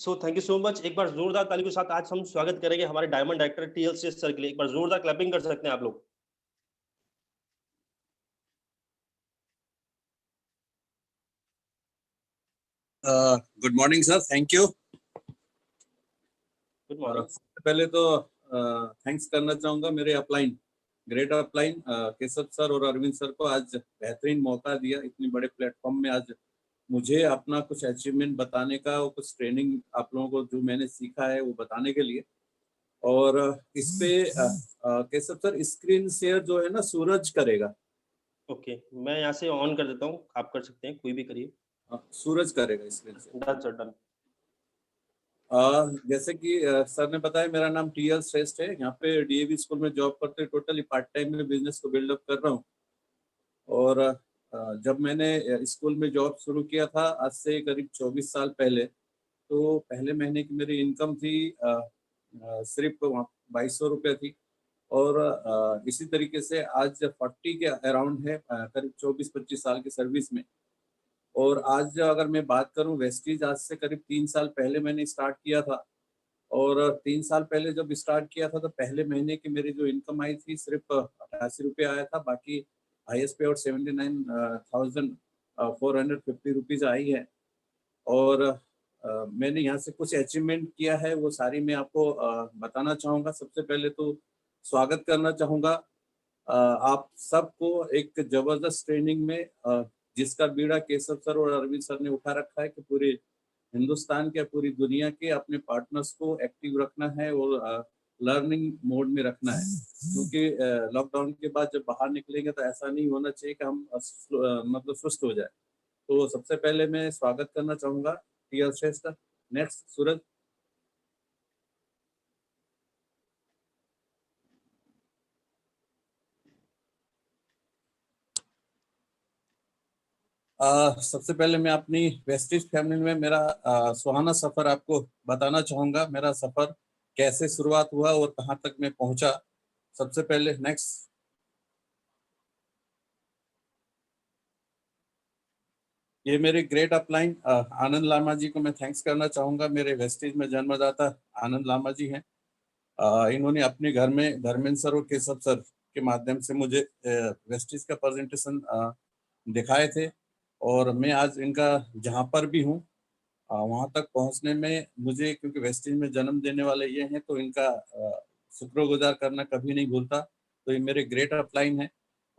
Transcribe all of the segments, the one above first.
So thank you so much. एक बार जोरदार ताली के साथ आज हम स्वागत करेंगे हमारे डायमंड डायरेक्टर टीएलसी सर के लिए। एक बार जोरदार क्लैपिंग कर सकते हैं आप लोग। Good morning sir, thank you. Good morning. सबसे पहले तो थैंक्स करना चाहूंगा मेरे upline, great upline Keshav sir और अरविंद सर को आज बेहतरीन मौका दिया इतनी बड़े प्लेटफॉर्म में आज मुझे अपना कुछ अचीवमेंट बताने का और कुछ ट्रेनिंग आप लोगों को जो मैंने सीखा है वो बताने के लिए। और इस पे केशव सर स्क्रीन शेयर जो है ना सूरज करेगा। ओके, मैं यहाँ से ऑन कर देता हूँ, आप कर सकते हैं, कोई भी करिए। सूरज करेगा screen share. Done sir, done. जैसे कि सर ने बताया, मेरा नाम टीएल श्रेष्ठ है। यहाँ पे डीएवी स्कूल में जॉब करते टोटली पार्ट टाइम में बिजनेस को बिल्डअप कर रहा हूँ। और जब मैंने स्कूल में जॉब शुरू किया था आज से करीब 24 साल पहले, तो पहले महीने की मेरी इनकम थी सिर्फ 2200 रुपये थी। और इसी तरीके से आज 40 के अराउंड है, करीब 24-25 साल की सर्विस में। और आज अगर मैं बात करूं वेस्टीज, आज से करीब 3 साल पहले मैंने स्टार्ट किया था। और 3 साल पहले जब स्टार्ट किया था तो पहले महीने की मेरी जो इनकम आई थी सिर्फ 88 रुपये आया था। बाकी हाईएस्ट पे आउट 79,450 रुपीज आई है। और मैंने यहाँ से कुछ अचीवमेंट किया है, वो सारी मैं आपको बताना चाहूँगा। सबसे पहले तो स्वागत करना चाहूँगा आप सबको एक जबरदस्त ट्रेनिंग में, जिसका बीड़ा केशव सर और अरविंद सर ने उठा रखा है कि पूरे हिंदुस्तान के, पूरी दुनिया के अपने पार्टनर्स को एक्टिव रखना है और लर्निंग मोड में रखना है। क्योंकि लॉकडाउन के बाद जब बाहर निकलेंगे तो ऐसा नहीं होना चाहिए कि हम मतलब सुस्त हो जाए। तो सबसे पहले मैं स्वागत करना चाहूँगा टीएल श्रेष्ठ। नेक्स्ट सूरज। सबसे पहले मैं अपनी वेस्टिज फैमिली में मेरा सुहाना सफर आपको बताना चाहूँगा। मेरा सफर कैसे शुरुआत हुआ और कहाँ तक मैं पहुँचा। सबसे पहले नेक्स्ट। ये मेरे ग्रेट अपलाइन आनंद लामा जी को मैं थैंक्स करना चाहूँगा। मेरे वेस्टिज में जन्मदाता आनंद लामा जी हैं। इन्होंने अपने घर में धर्मेंद्र सर और केशव सर के माध्यम से मुझे वेस्टिज का प्रेजेंटेशन दिखाए थे। और मैं आज इनका जहाँ पर भी हूँ वहाँ तक पहुँचने में मुझे, क्योंकि वेस्टिज में जन्म देने वाले ये हैं, तो इनका शुक्रगुजार करना कभी नहीं भूलता। तो ये मेरे ग्रेट अपलाइन है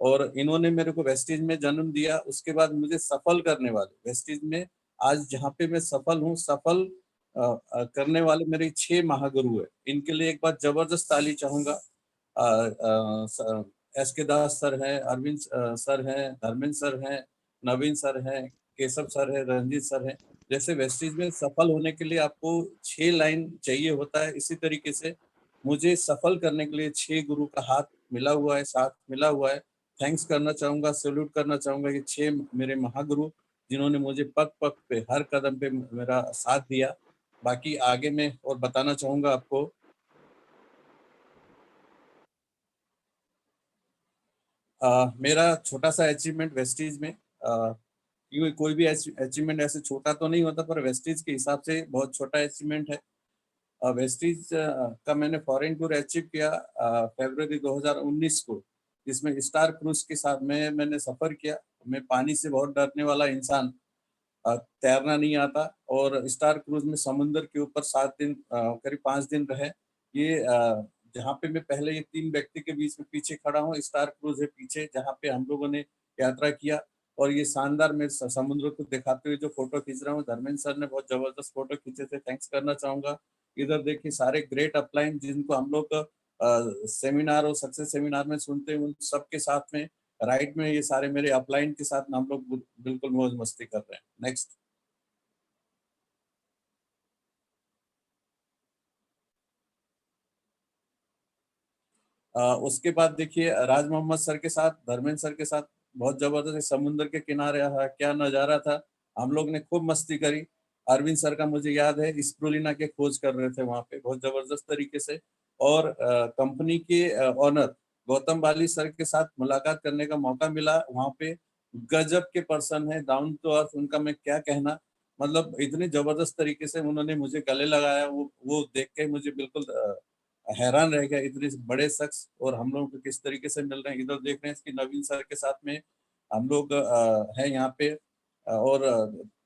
और इन्होंने मेरे को वेस्टिज में जन्म दिया। उसके बाद मुझे सफल करने वाले वेस्टिज में आज जहाँ पे मैं सफल हूँ, सफल करने वाले मेरे 6 महागुरु है। इनके लिए एक बार जबरदस्त ताली चाहूंगा। एस के दास सर हैं, अरविंद सर हैं, धर्मेंद्र सर हैं, नवीन सर हैं, केशव सर है, रंजीत सर हैं। जैसे वेस्टिज में सफल होने के लिए आपको 6 लाइन चाहिए होता है, इसी तरीके से मुझे सफल करने के लिए 6 गुरु का हाथ मिला हुआ है, साथ मिला हुआ है। थैंक्स करना चाहूंगा, सैल्यूट करना चाहूंगा ये 6 मेरे महागुरु, जिन्होंने मुझे पग पग पे, हर कदम पे मेरा साथ दिया। बाकी आगे मैं और बताना चाहूंगा आपको। मेरा छोटा सा अचीवमेंट वेस्टीज में, क्योंकि कोई भी अचीवमेंट ऐसे छोटा तो नहीं होता, पर वेस्टीज के हिसाब से बहुत छोटा अचीवमेंट है। वेस्टीज का मैंने फॉरेन टूर अचीव किया फरवरी 2019 को, जिसमें स्टार क्रूज के साथ मैंने सफर किया। मैं पानी से बहुत डरने वाला इंसान, तैरना नहीं आता, और स्टार क्रूज में समुद्र के ऊपर 7 दिन करीब 5 दिन रहे। ये जहाँ पे मैं पहले ये 3 व्यक्ति के बीच में पीछे खड़ा हूँ, स्टार क्रूज है पीछे, जहाँ पे हम लोगों ने यात्रा किया। और ये शानदार मैं समुद्र को दिखाते हुए जो फोटो खींच रहा हूँ, धर्मेंद्र सर ने बहुत जबरदस्त फोटो खींचे थे, थैंक्स करना चाहूंगा। इधर देखिए सारे ग्रेट अपलाइन जिनको हम लोग सेमिनार और सक्सेस सेमिनार में सुनते हैं, उन सबके साथ में राइट में ये सारे मेरे अपलाइन के साथ हम लोग बिल्कुल मौज मस्ती कर रहे हैं। नेक्स्ट। उसके बाद देखिए राज मोहम्मद सर के साथ, धर्मेंद्र सर के साथ बहुत जबरदस्त समुद्र के किनारे क्या नजारा था, हम लोग ने खूब मस्ती करी। अरविंद सर का मुझे याद है स्प्रुलिना के खोज कर रहे थे वहाँ पे बहुत जबरदस्त तरीके से। और कंपनी के ऑनर गौतम बाली सर के साथ मुलाकात करने का मौका मिला। वहाँ पे गजब के पर्सन है, डाउन टू अर्थ, उनका मैं क्या कहना। मतलब इतनी जबरदस्त तरीके से उन्होंने मुझे गले लगाया, वो देख के मुझे बिल्कुल हैरान रह गया। इतने बड़े शख्स और हम लोग किस तरीके से मिल रहे हैं। इधर देख रहे हैं कि नवीन सर के साथ में हम लोग हैं यहाँ पे, और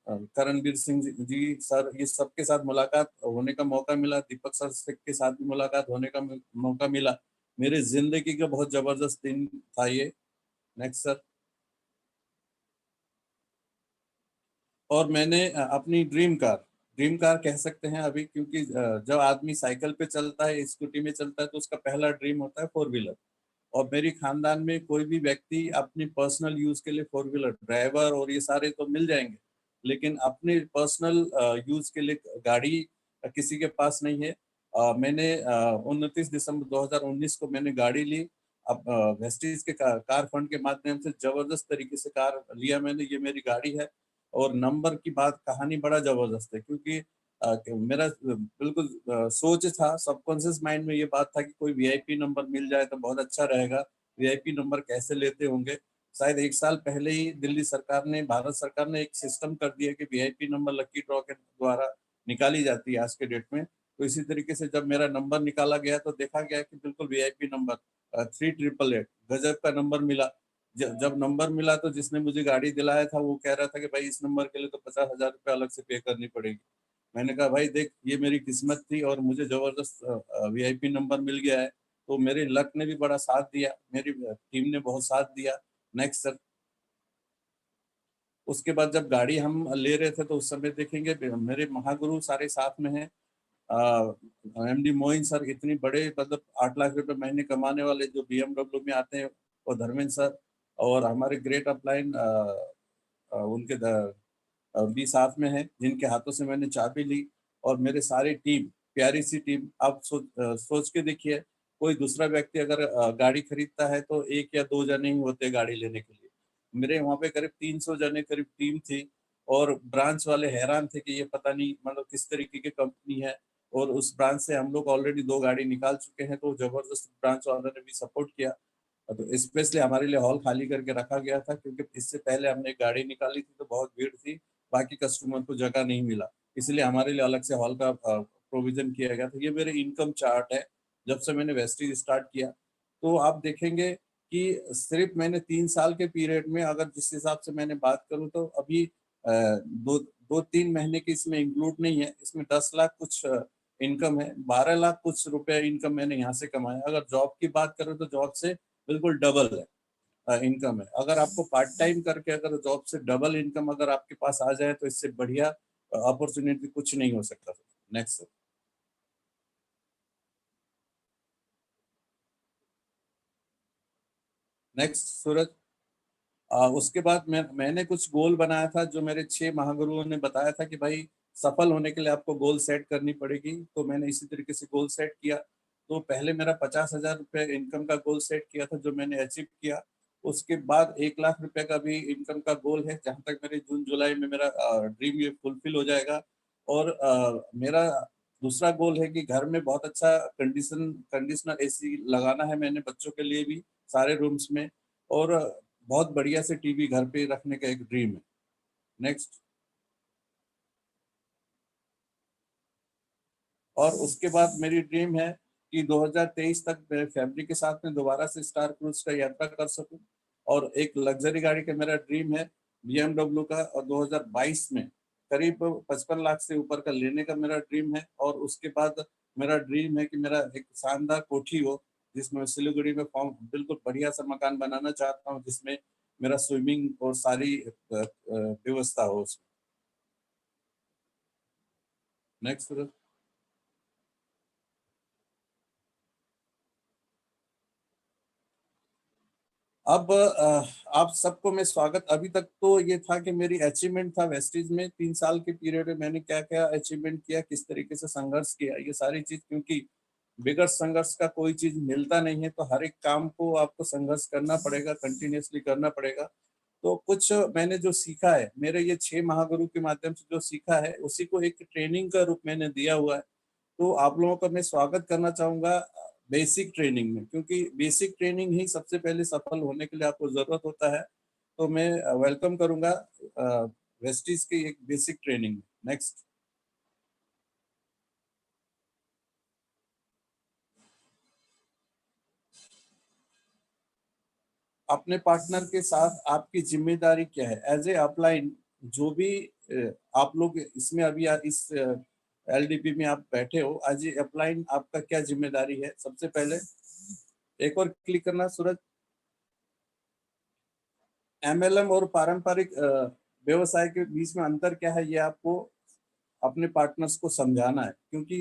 करणवीर सिंह जी सर, ये सबके साथ मुलाकात होने का मौका मिला। दीपक सर के साथ भी मुलाकात होने का मौका मिला। मेरी जिंदगी का बहुत जबरदस्त दिन था ये। Next sir. और मैंने अपनी ड्रीम कार कह सकते हैं अभी, क्योंकि जब आदमी साइकिल पे चलता है, स्कूटी में चलता है, तो उसका पहला ड्रीम होता है फोर व्हीलर। और मेरी खानदान में कोई भी व्यक्ति अपनी पर्सनल यूज के लिए फोर व्हीलर, ड्राइवर और ये सारे तो मिल जाएंगे, लेकिन अपने पर्सनल यूज के लिए गाड़ी किसी के पास नहीं है। मैंने 29 दिसंबर 2019 को मैंने गाड़ी ली। अब वेस्टीज के कार फंड के माध्यम से जबरदस्त तरीके से कार लिया मैंने। ये मेरी गाड़ी है। और नंबर की बात, कहानी बड़ा जबरदस्त है, क्योंकि मेरा बिल्कुल सोच था, सबकॉन्शियस माइंड में ये बात था कि कोई वीआईपी नंबर मिल जाए तो बहुत अच्छा रहेगा। वीआईपी नंबर कैसे लेते होंगे। शायद 1 साल पहले ही दिल्ली सरकार ने, भारत सरकार ने एक सिस्टम कर दिया कि वीआईपी नंबर लकी ड्रॉ के द्वारा निकाली जाती है आज के डेट में। तो इसी तरीके से जब मेरा नंबर निकाला गया तो देखा गया कि बिल्कुल वीआईपी नंबर 3888, गजब का नंबर मिला। जब नंबर मिला तो जिसने मुझे गाड़ी दिलाया था वो कह रहा था कि भाई इस नंबर के लिए तो 50,000 रुपये अलग से पे करनी पड़ेगी। मैंने कहा भाई देख, ये मेरी किस्मत थी और मुझे जबरदस्त वीआईपी नंबर मिल गया है। तो मेरे लक ने भी बड़ा साथ दिया, मेरी टीम ने बहुत साथ दिया। Next sir. उसके बाद जब गाड़ी हम ले रहे थे तो उस समय देखेंगे मेरे महागुरु सारे साथ में हैं। एमडी मोइन सर, इतनी बड़े मतलब 8 लाख रुपए महीने कमाने वाले जो बीएमडब्ल्यू में आते हैं, और धर्मेंद्र सर, और हमारे ग्रेट अपलाइन उनके भी साथ में है, जिनके हाथों से मैंने चाबी ली। और मेरे सारी टीम, प्यारी सी टीम। आप सोच के देखिए, कोई दूसरा व्यक्ति अगर गाड़ी खरीदता है तो 1 या 2 जने ही होते गाड़ी लेने के लिए। मेरे वहाँ पे करीब 300 जने करीब टीम थी। और ब्रांच वाले हैरान थे कि ये पता नहीं मतलब किस तरीके की कंपनी है। और उस ब्रांच से हम लोग ऑलरेडी 2 गाड़ी निकाल चुके हैं, तो जबरदस्त ब्रांच वालों ने भी सपोर्ट किया। तो स्पेशली हमारे लिए हॉल खाली करके रखा गया था, क्योंकि इससे पहले हमने एक गाड़ी निकाली थी तो बहुत भीड़ थी, बाकी कस्टमर को जगह नहीं मिला। इसलिए हमारे लिए अलग से हॉल का प्रोविजन किया गया था। ये मेरे इनकम चार्ट है जब से मैंने वेस्टीज स्टार्ट किया। तो आप देखेंगे कि सिर्फ मैंने 3 साल के पीरियड में, अगर जिस हिसाब से मैंने बात करूं, तो अभी 2-3 महीने की इसमें इंक्लूड नहीं है। इसमें 10 लाख कुछ इनकम है, 12 लाख कुछ रुपए इनकम मैंने यहाँ से कमाया। अगर जॉब की बात करें तो जॉब से बिल्कुल डबल है इनकम है। अगर आपको पार्ट टाइम करके अगर जॉब से डबल इनकम अगर आपके पास आ जाए तो इससे बढ़िया अपॉर्चुनिटी कुछ नहीं हो सकता। नेक्स्ट। नेक्स्ट सूरज। उसके बाद मैंने कुछ गोल बनाया था, जो मेरे 6 महागुरुओं ने बताया था कि भाई सफल होने के लिए आपको गोल सेट करनी पड़ेगी। तो मैंने इसी तरीके से गोल सेट किया। तो पहले मेरा 50,000 रुपये इनकम का गोल सेट किया था, जो मैंने अचीव किया। उसके बाद 1 लाख रुपए का भी इनकम का गोल है, जहां तक मेरे जून जुलाई में मेरा ड्रीम ये फुलफिल हो जाएगा। और मेरा दूसरा गोल है कि घर में बहुत अच्छा कंडीशनर एसी लगाना है मैंने, बच्चों के लिए भी सारे रूम्स में। और बहुत बढ़िया से टीवी घर पे रखने का एक ड्रीम है। नेक्स्ट। और उसके बाद मेरी ड्रीम है कि 2023 तक मेरे फैमिली के साथ में दोबारा से स्टार क्रूज का यात्रा कर सकूं। और एक लग्जरी गाड़ी का मेरा ड्रीम है बीएमडब्ल्यू का, और 2022 में करीब 55 लाख से ऊपर का लेने का मेरा ड्रीम है। और उसके बाद मेरा ड्रीम है कि मेरा एक शानदार कोठी हो, जिसमें मैं सिलीगुड़ी में फॉर्म बिल्कुल बढ़िया सा मकान बनाना चाहता हूँ, जिसमें मेरा स्विमिंग और सारी व्यवस्था हो उसमें। नेक्स्ट। अब आप सबको मैं स्वागत। अभी तक तो ये था कि मेरी अचीवमेंट था वेस्टीज में 3 साल के पीरियड में मैंने क्या क्या अचीवमेंट किया, किस तरीके से संघर्ष किया, ये सारी चीज। क्योंकि बिगड़ संघर्ष का कोई चीज मिलता नहीं है, तो हर एक काम को आपको संघर्ष करना पड़ेगा, कंटिन्यूअसली करना पड़ेगा। तो कुछ मैंने जो सीखा है, मेरे ये 6 महागुरु के माध्यम से जो सीखा है, उसी को एक ट्रेनिंग का रूप मैंने दिया हुआ है। तो आप लोगों का मैं स्वागत करना चाहूंगा बेसिक ट्रेनिंग में, क्योंकि बेसिक ट्रेनिंग ही सबसे पहले सफल होने के लिए आपको जरूरत होता है। तो मैं वेलकम करूंगा वेस्टीज की एक बेसिक ट्रेनिंग। नेक्स्ट। अपने पार्टनर के साथ आपकी जिम्मेदारी क्या है एज ए अपलाइन? जो भी आप लोग इसमें अभी इस एलडीपी में आप बैठे हो, एज ए अपलाइन आपका क्या जिम्मेदारी है? सबसे पहले एक और क्लिक करना सूरज। एमएलएम और पारंपरिक व्यवसाय के बीच में अंतर क्या है, ये आपको अपने पार्टनर्स को समझाना है, क्योंकि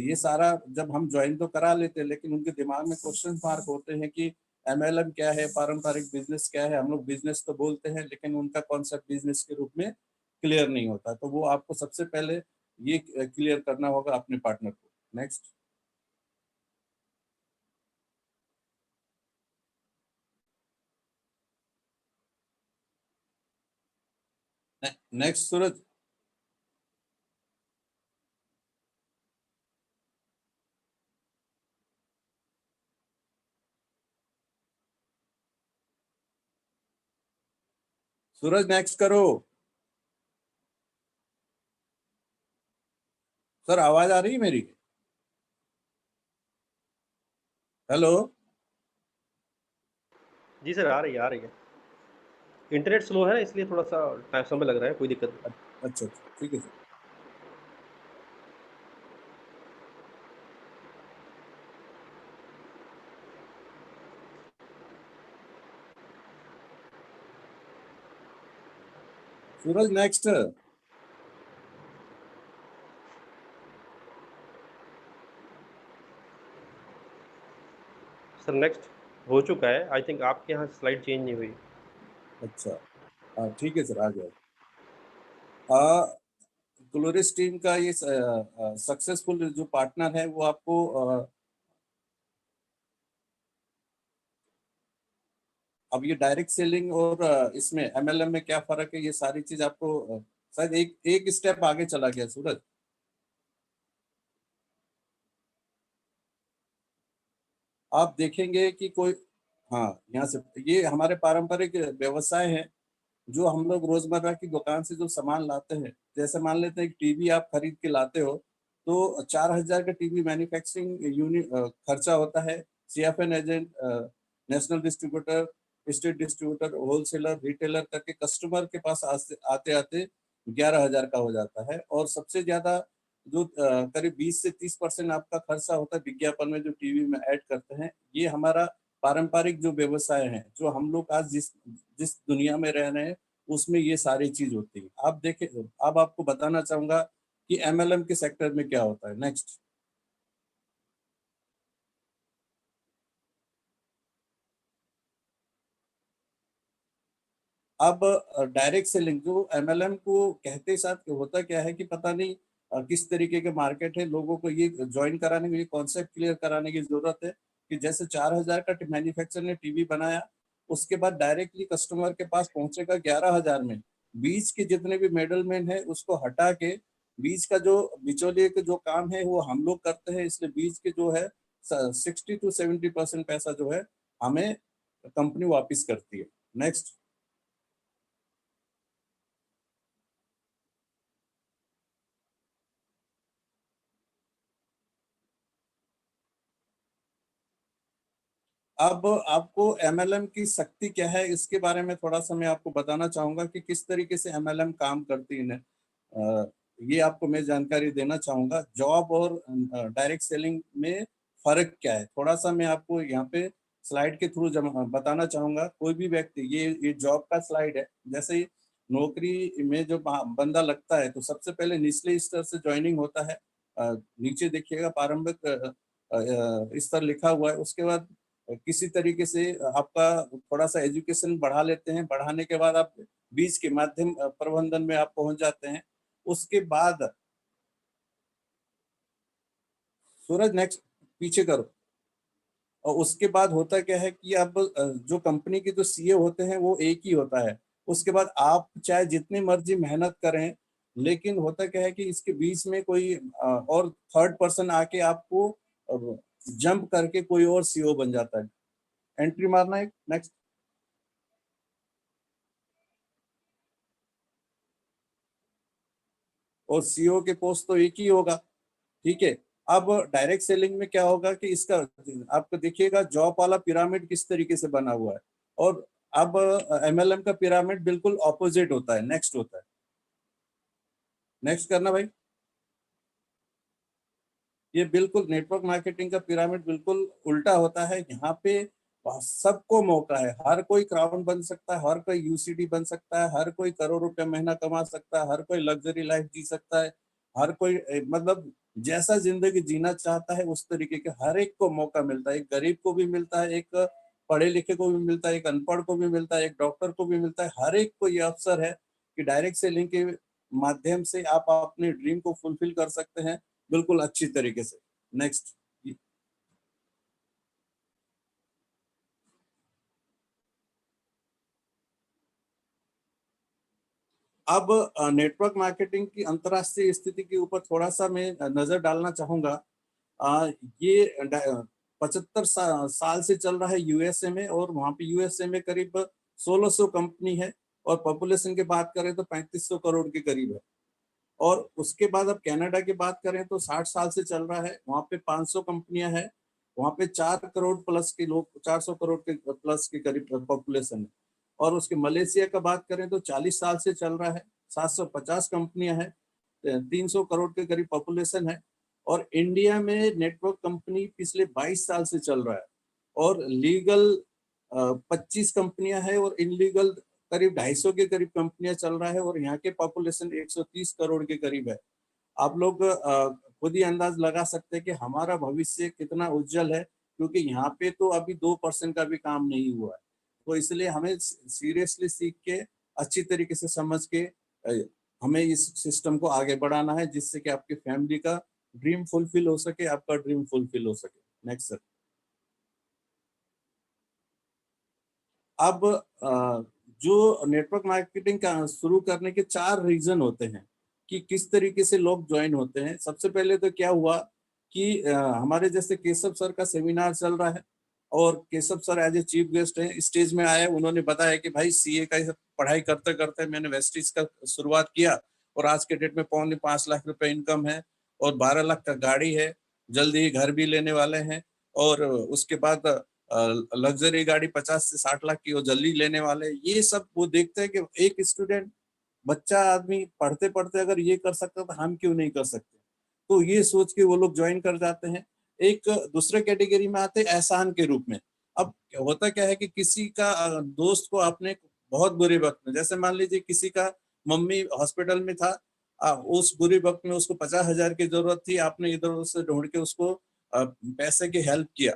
ये सारा जब हम ज्वाइन तो करा लेते हैं, लेकिन उनके दिमाग में क्वेश्चन मार्क होते हैं कि एमएलएम क्या है, पारंपरिक बिजनेस क्या है। हम लोग बिजनेस तो बोलते हैं, लेकिन उनका कॉन्सेप्ट बिजनेस के रूप में क्लियर नहीं होता। तो वो आपको सबसे पहले ये क्लियर करना होगा अपने पार्टनर को। नेक्स्ट। नेक्स्ट सूरज। सूरज नेक्स्ट करो। सर आवाज आ रही है मेरी? हेलो। जी सर, आ रही है, आ रही है। इंटरनेट स्लो है, इसलिए थोड़ा सा टाइम समय लग रहा है, कोई दिक्कत नहीं। अच्छा अच्छा, ठीक है सर। सूरज नेक्स्ट। सर नेक्स्ट हो चुका है, आई थिंक आपके यहाँ स्लाइड चेंज नहीं हुई। अच्छा, हाँ ठीक है सर, आ जाओ। ग्लोरिस टीम का ये सक्सेसफुल जो पार्टनर है वो आपको अब ये डायरेक्ट सेलिंग और इसमें एमएलएम में क्या फर्क है, ये सारी चीज आपको शायद एक एक स्टेप आगे चला गया सूरज। आप देखेंगे कि कोई, हाँ यहाँ से, ये हमारे पारंपरिक व्यवसाय हैं जो हम लोग रोजमर्रा की दुकान से जो सामान लाते हैं। जैसे मान लेते हैं कि टीवी आप खरीद के लाते हो, तो 4,000 का टीवी मैन्युफैक्चरिंग यूनिट खर्चा होता है। CFN agent, national distributor, state distributor, wholesaler, retailer करके कस्टमर के पास आते आते 11,000 का हो जाता है। और सबसे ज्यादा जो करीब 20 से 30% आपका खर्चा होता है विज्ञापन में, जो टीवी में ऐड करते हैं। ये हमारा पारंपरिक जो व्यवसाय है, जो हम लोग आज जिस जिस दुनिया में रह रहे हैं, उसमें ये सारी चीज होती है। आप देखें, अब आपको बताना चाहूंगा कि एमएलएम के सेक्टर में क्या होता है। नेक्स्ट। अब डायरेक्ट सेलिंग जो एमएलएम को कहते साथ होता क्या है कि पता नहीं किस तरीके के मार्केट है, लोगों को ये ज्वाइन कराने के लिए कॉन्सेप्ट क्लियर कराने की जरूरत है कि जैसे 4,000 का मैन्युफैक्चरर ने टीवी बनाया, उसके बाद डायरेक्टली कस्टमर के पास पहुंचेगा 11,000 में। बीच के जितने भी मिडलमैन है उसको हटा के बीच का जो बिचौलिए का जो काम है वो हम लोग करते हैं। इसलिए बीच के जो है 60 to 70% पैसा जो है हमें कंपनी वापिस करती है। नेक्स्ट। अब आपको एमएलएम की शक्ति क्या है, इसके बारे में थोड़ा सा मैं आपको बताना चाहूंगा कि किस तरीके से एमएलएम काम करती है। ये आपको मैं जानकारी देना चाहूंगा। जॉब और डायरेक्ट सेलिंग में फर्क क्या है, थोड़ा सा मैं आपको यहाँ पे स्लाइड के थ्रू बताना चाहूंगा। कोई भी व्यक्ति, ये जॉब का स्लाइड है। जैसे ही नौकरी में जो बंदा लगता है, तो सबसे पहले निचले स्तर से ज्वाइनिंग होता है। नीचे देखिएगा प्रारंभिक स्तर लिखा हुआ है। उसके बाद किसी तरीके से आपका थोड़ा सा एजुकेशन बढ़ा लेते हैं, बढ़ाने के बाद आप बीच के माध्यम प्रबंधन में आप पहुंच जाते हैं। उसके बाद सूरज नेक्स्ट, पीछे करो। और उसके बाद होता क्या है कि अब जो कंपनी के जो सीए होते हैं वो एक ही होता है। उसके बाद आप चाहे जितनी मर्जी मेहनत करें, लेकिन होता क्या है कि इसके बीच में कोई और थर्ड पर्सन आके आपको जंप करके कोई और सीईओ बन जाता है। एंट्री मारना है। नेक्स्ट। और सीईओ के पोस्ट तो एक ही होगा, ठीक है। अब डायरेक्ट सेलिंग में क्या होगा कि इसका आपको देखिएगा जॉब वाला पिरामिड किस तरीके से बना हुआ है, और अब एमएलएम का पिरामिड बिल्कुल ऑपोजिट होता है, नेक्स्ट होता है। नेक्स्ट करना भाई। ये बिल्कुल नेटवर्क मार्केटिंग का पिरामिड बिल्कुल उल्टा होता है। यहाँ पे सबको मौका है, हर कोई क्राउन बन सकता है, हर कोई यूसीडी बन सकता है, हर कोई करोड़ रुपया महीना कमा सकता है, हर कोई लग्जरी लाइफ जी सकता है, हर कोई मतलब जैसा जिंदगी जीना चाहता है उस तरीके के हर एक को मौका मिलता है। एक गरीब को भी मिलता है, एक पढ़े लिखे को भी मिलता है, एक अनपढ़ को भी मिलता है, एक डॉक्टर को भी मिलता है। हर एक को ये अवसर है कि डायरेक्ट सेलिंग के माध्यम से आप अपने ड्रीम को फुलफिल कर सकते हैं बिल्कुल अच्छी तरीके से। नेक्स्ट। अब नेटवर्क मार्केटिंग की अंतर्राष्ट्रीय स्थिति के ऊपर थोड़ा सा मैं नजर डालना चाहूंगा। ये 75 साल से चल रहा है यूएसए में, और वहां पे यूएसए में करीब 1600 कंपनी है, और पॉपुलेशन की बात करें तो 3500 करोड़ के करीब है। और उसके बाद अब कनाडा की बात करें तो 60 साल से चल रहा है, वहां पे 500 कंपनियां हैं, वहां पे 4 करोड़ प्लस के लोग, 400 करोड़ के प्लस के करीब पॉपुलेशन है। और उसके मलेशिया का बात करें तो 40 साल से चल रहा है, 750 कंपनियां हैं, 300 करोड़ के करीब पॉपुलेशन है। और इंडिया में नेटवर्क कंपनी पिछले 22 साल से चल रहा है, और लीगल 25 कंपनियां हैं, और इनलीगल करीब 250 के करीब कंपनियां चल रहा है, और यहाँ के पॉपुलेशन 130 करोड़ के करीब है। आप लोग खुद ही अंदाज लगा सकते हैं कि हमारा भविष्य कितना उज्जवल है, क्योंकि यहाँ पे तो अभी 2% का भी काम नहीं हुआ है। तो इसलिए हमें सीरियसली सीख के, अच्छी तरीके से समझ के हमें इस सिस्टम को आगे बढ़ाना है, जिससे कि आपकी फैमिली का ड्रीम फुलफिल हो सके, आपका ड्रीम फुलफिल हो सके। Next sir. अब जो नेटवर्क मार्केटिंग का शुरू करने के 4 रीजन होते हैं कि किस तरीके से लोग ज्वाइन होते हैं। सबसे पहले तो क्या हुआ कि हमारे जैसे केशव सर का सेमिनार चल रहा है, और Keshav sir as a chief guest हैं, स्टेज में आए, उन्होंने बताया कि भाई सीए का पढ़ाई करते करते मैंने वेस्टिज का शुरुआत किया, और आज के डेट में 5.25 लाख रुपए इनकम है, और 12 लाख का गाड़ी है, जल्दी ही घर भी लेने वाले हैं, और उसके बाद लग्जरी गाड़ी 50 से 60 लाख की वो जल्दी लेने वाले। ये सब वो देखते हैं कि एक स्टूडेंट, बच्चा आदमी पढ़ते पढ़ते अगर ये कर सकता तो हम क्यों नहीं कर सकते। तो ये सोच के वो लोग ज्वाइन कर जाते हैं। एक दूसरे कैटेगरी में आते हैं एहसान के रूप में। अब होता क्या है कि किसी का दोस्त को आपने बहुत बुरे वक्त में, जैसे मान लीजिए किसी का मम्मी हॉस्पिटल में था, उस बुरे वक्त में उसको 50,000 की जरूरत थी, आपने इधर उधर से ढूंढ के उसको पैसे की हेल्प किया।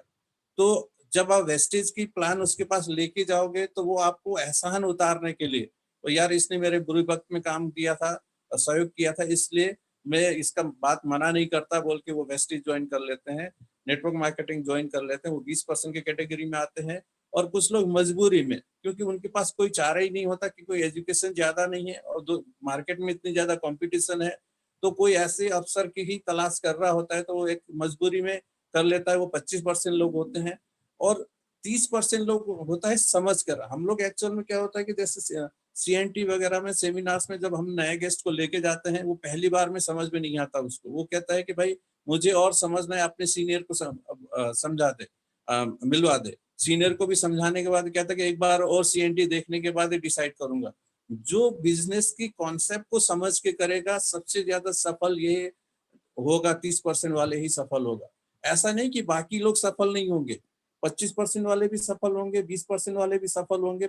तो जब आप वेस्टेज की प्लान उसके पास लेके जाओगे तो वो आपको एहसान उतारने के लिए, तो यार इसने मेरे बुरे वक्त में काम किया था, सहयोग किया था, इसलिए मैं इसका बात मना नहीं करता बोल के वो वेस्टेज ज्वाइन कर लेते हैं, नेटवर्क मार्केटिंग ज्वाइन कर लेते हैं। वो 20% की कैटेगरी में आते हैं। और कुछ लोग मजबूरी में, क्योंकि उनके पास कोई चारा ही नहीं होता, कि कोई एजुकेशन ज्यादा नहीं है और मार्केट में इतनी ज्यादा कंपटीशन है, तो कोई ऐसे अफसर की ही तलाश कर रहा होता है, तो वो एक मजबूरी में कर लेता है। वो 25% लोग होते हैं। और 30% लोग होता है समझ कर। हम लोग एक्चुअल में क्या होता है कि जैसे सीएनटी वगैरह में सेमिनार्स में जब हम नए गेस्ट को लेके जाते हैं, वो पहली बार में समझ में नहीं आता उसको, वो कहता है कि भाई मुझे और समझना है, अपने सीनियर को समझा दे, मिलवा दे। सीनियर को भी समझाने के बाद कहता है कि एक बार और सीएनटी देखने के बाद ही डिसाइड करूंगा। जो बिजनेस की कॉन्सेप्ट को समझ के करेगा सबसे ज्यादा सफल ये होगा, 30% वाले ही सफल होगा। ऐसा नहीं कि बाकी लोग सफल नहीं होंगे, 25% वाले भी सफल होंगे, 20% वाले भी सफल होंगे,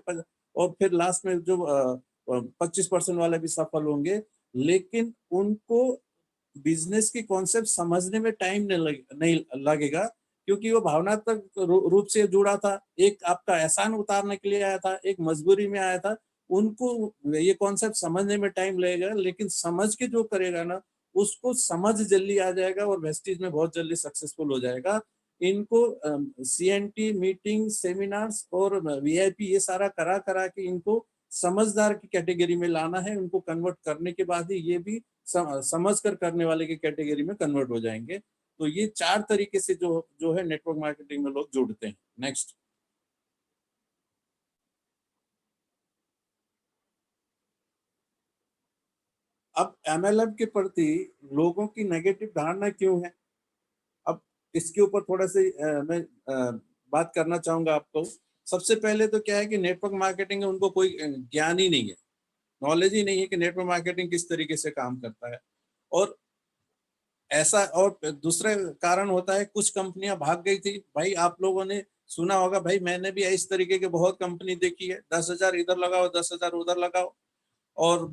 और फिर लास्ट में जो 25% वाले भी सफल होंगे। लेकिन उनको बिजनेस की कॉन्सेप्ट समझने में टाइम नहीं लगेगा, क्योंकि वो भावनात्मक रूप से जुड़ा था, एक आपका एहसान उतारने के लिए आया था, एक मजबूरी में आया था। उनको ये कॉन्सेप्ट समझने में टाइम लगेगा, लेकिन समझ के जो करेगा ना, उसको समझ जल्दी आ जाएगा और वेस्टीज में बहुत जल्दी सक्सेसफुल हो जाएगा। इनको सीएनटी मीटिंग, सेमिनार्स और वीआईपी ये सारा करा करा के इनको समझदार की कैटेगरी में लाना है। उनको कन्वर्ट करने के बाद ही ये भी समझ कर करने वाले की कैटेगरी में कन्वर्ट हो जाएंगे। तो ये 4 तरीके से जो जो है नेटवर्क मार्केटिंग में लोग जुड़ते हैं। नेक्स्ट। अब एमएलएम के प्रति लोगों की नेगेटिव धारणा क्यों है? अब इसके ऊपर थोड़ा सा मैं बात करना चाहूंगा आपको। सबसे पहले तो क्या है कि नेटवर्क मार्केटिंग है, उनको कोई ज्ञान ही नहीं है, नॉलेज ही नहीं है कि नेटवर्क मार्केटिंग किस तरीके से काम करता है। और ऐसा, और दूसरा कारण होता है, कुछ कंपनियां भाग गई थी। भाई आप लोगों ने सुना होगा, भाई मैंने भी इस तरीके के बहुत कंपनी देखी है, 10,000 इधर लगाओ 10,000 उधर लगाओ और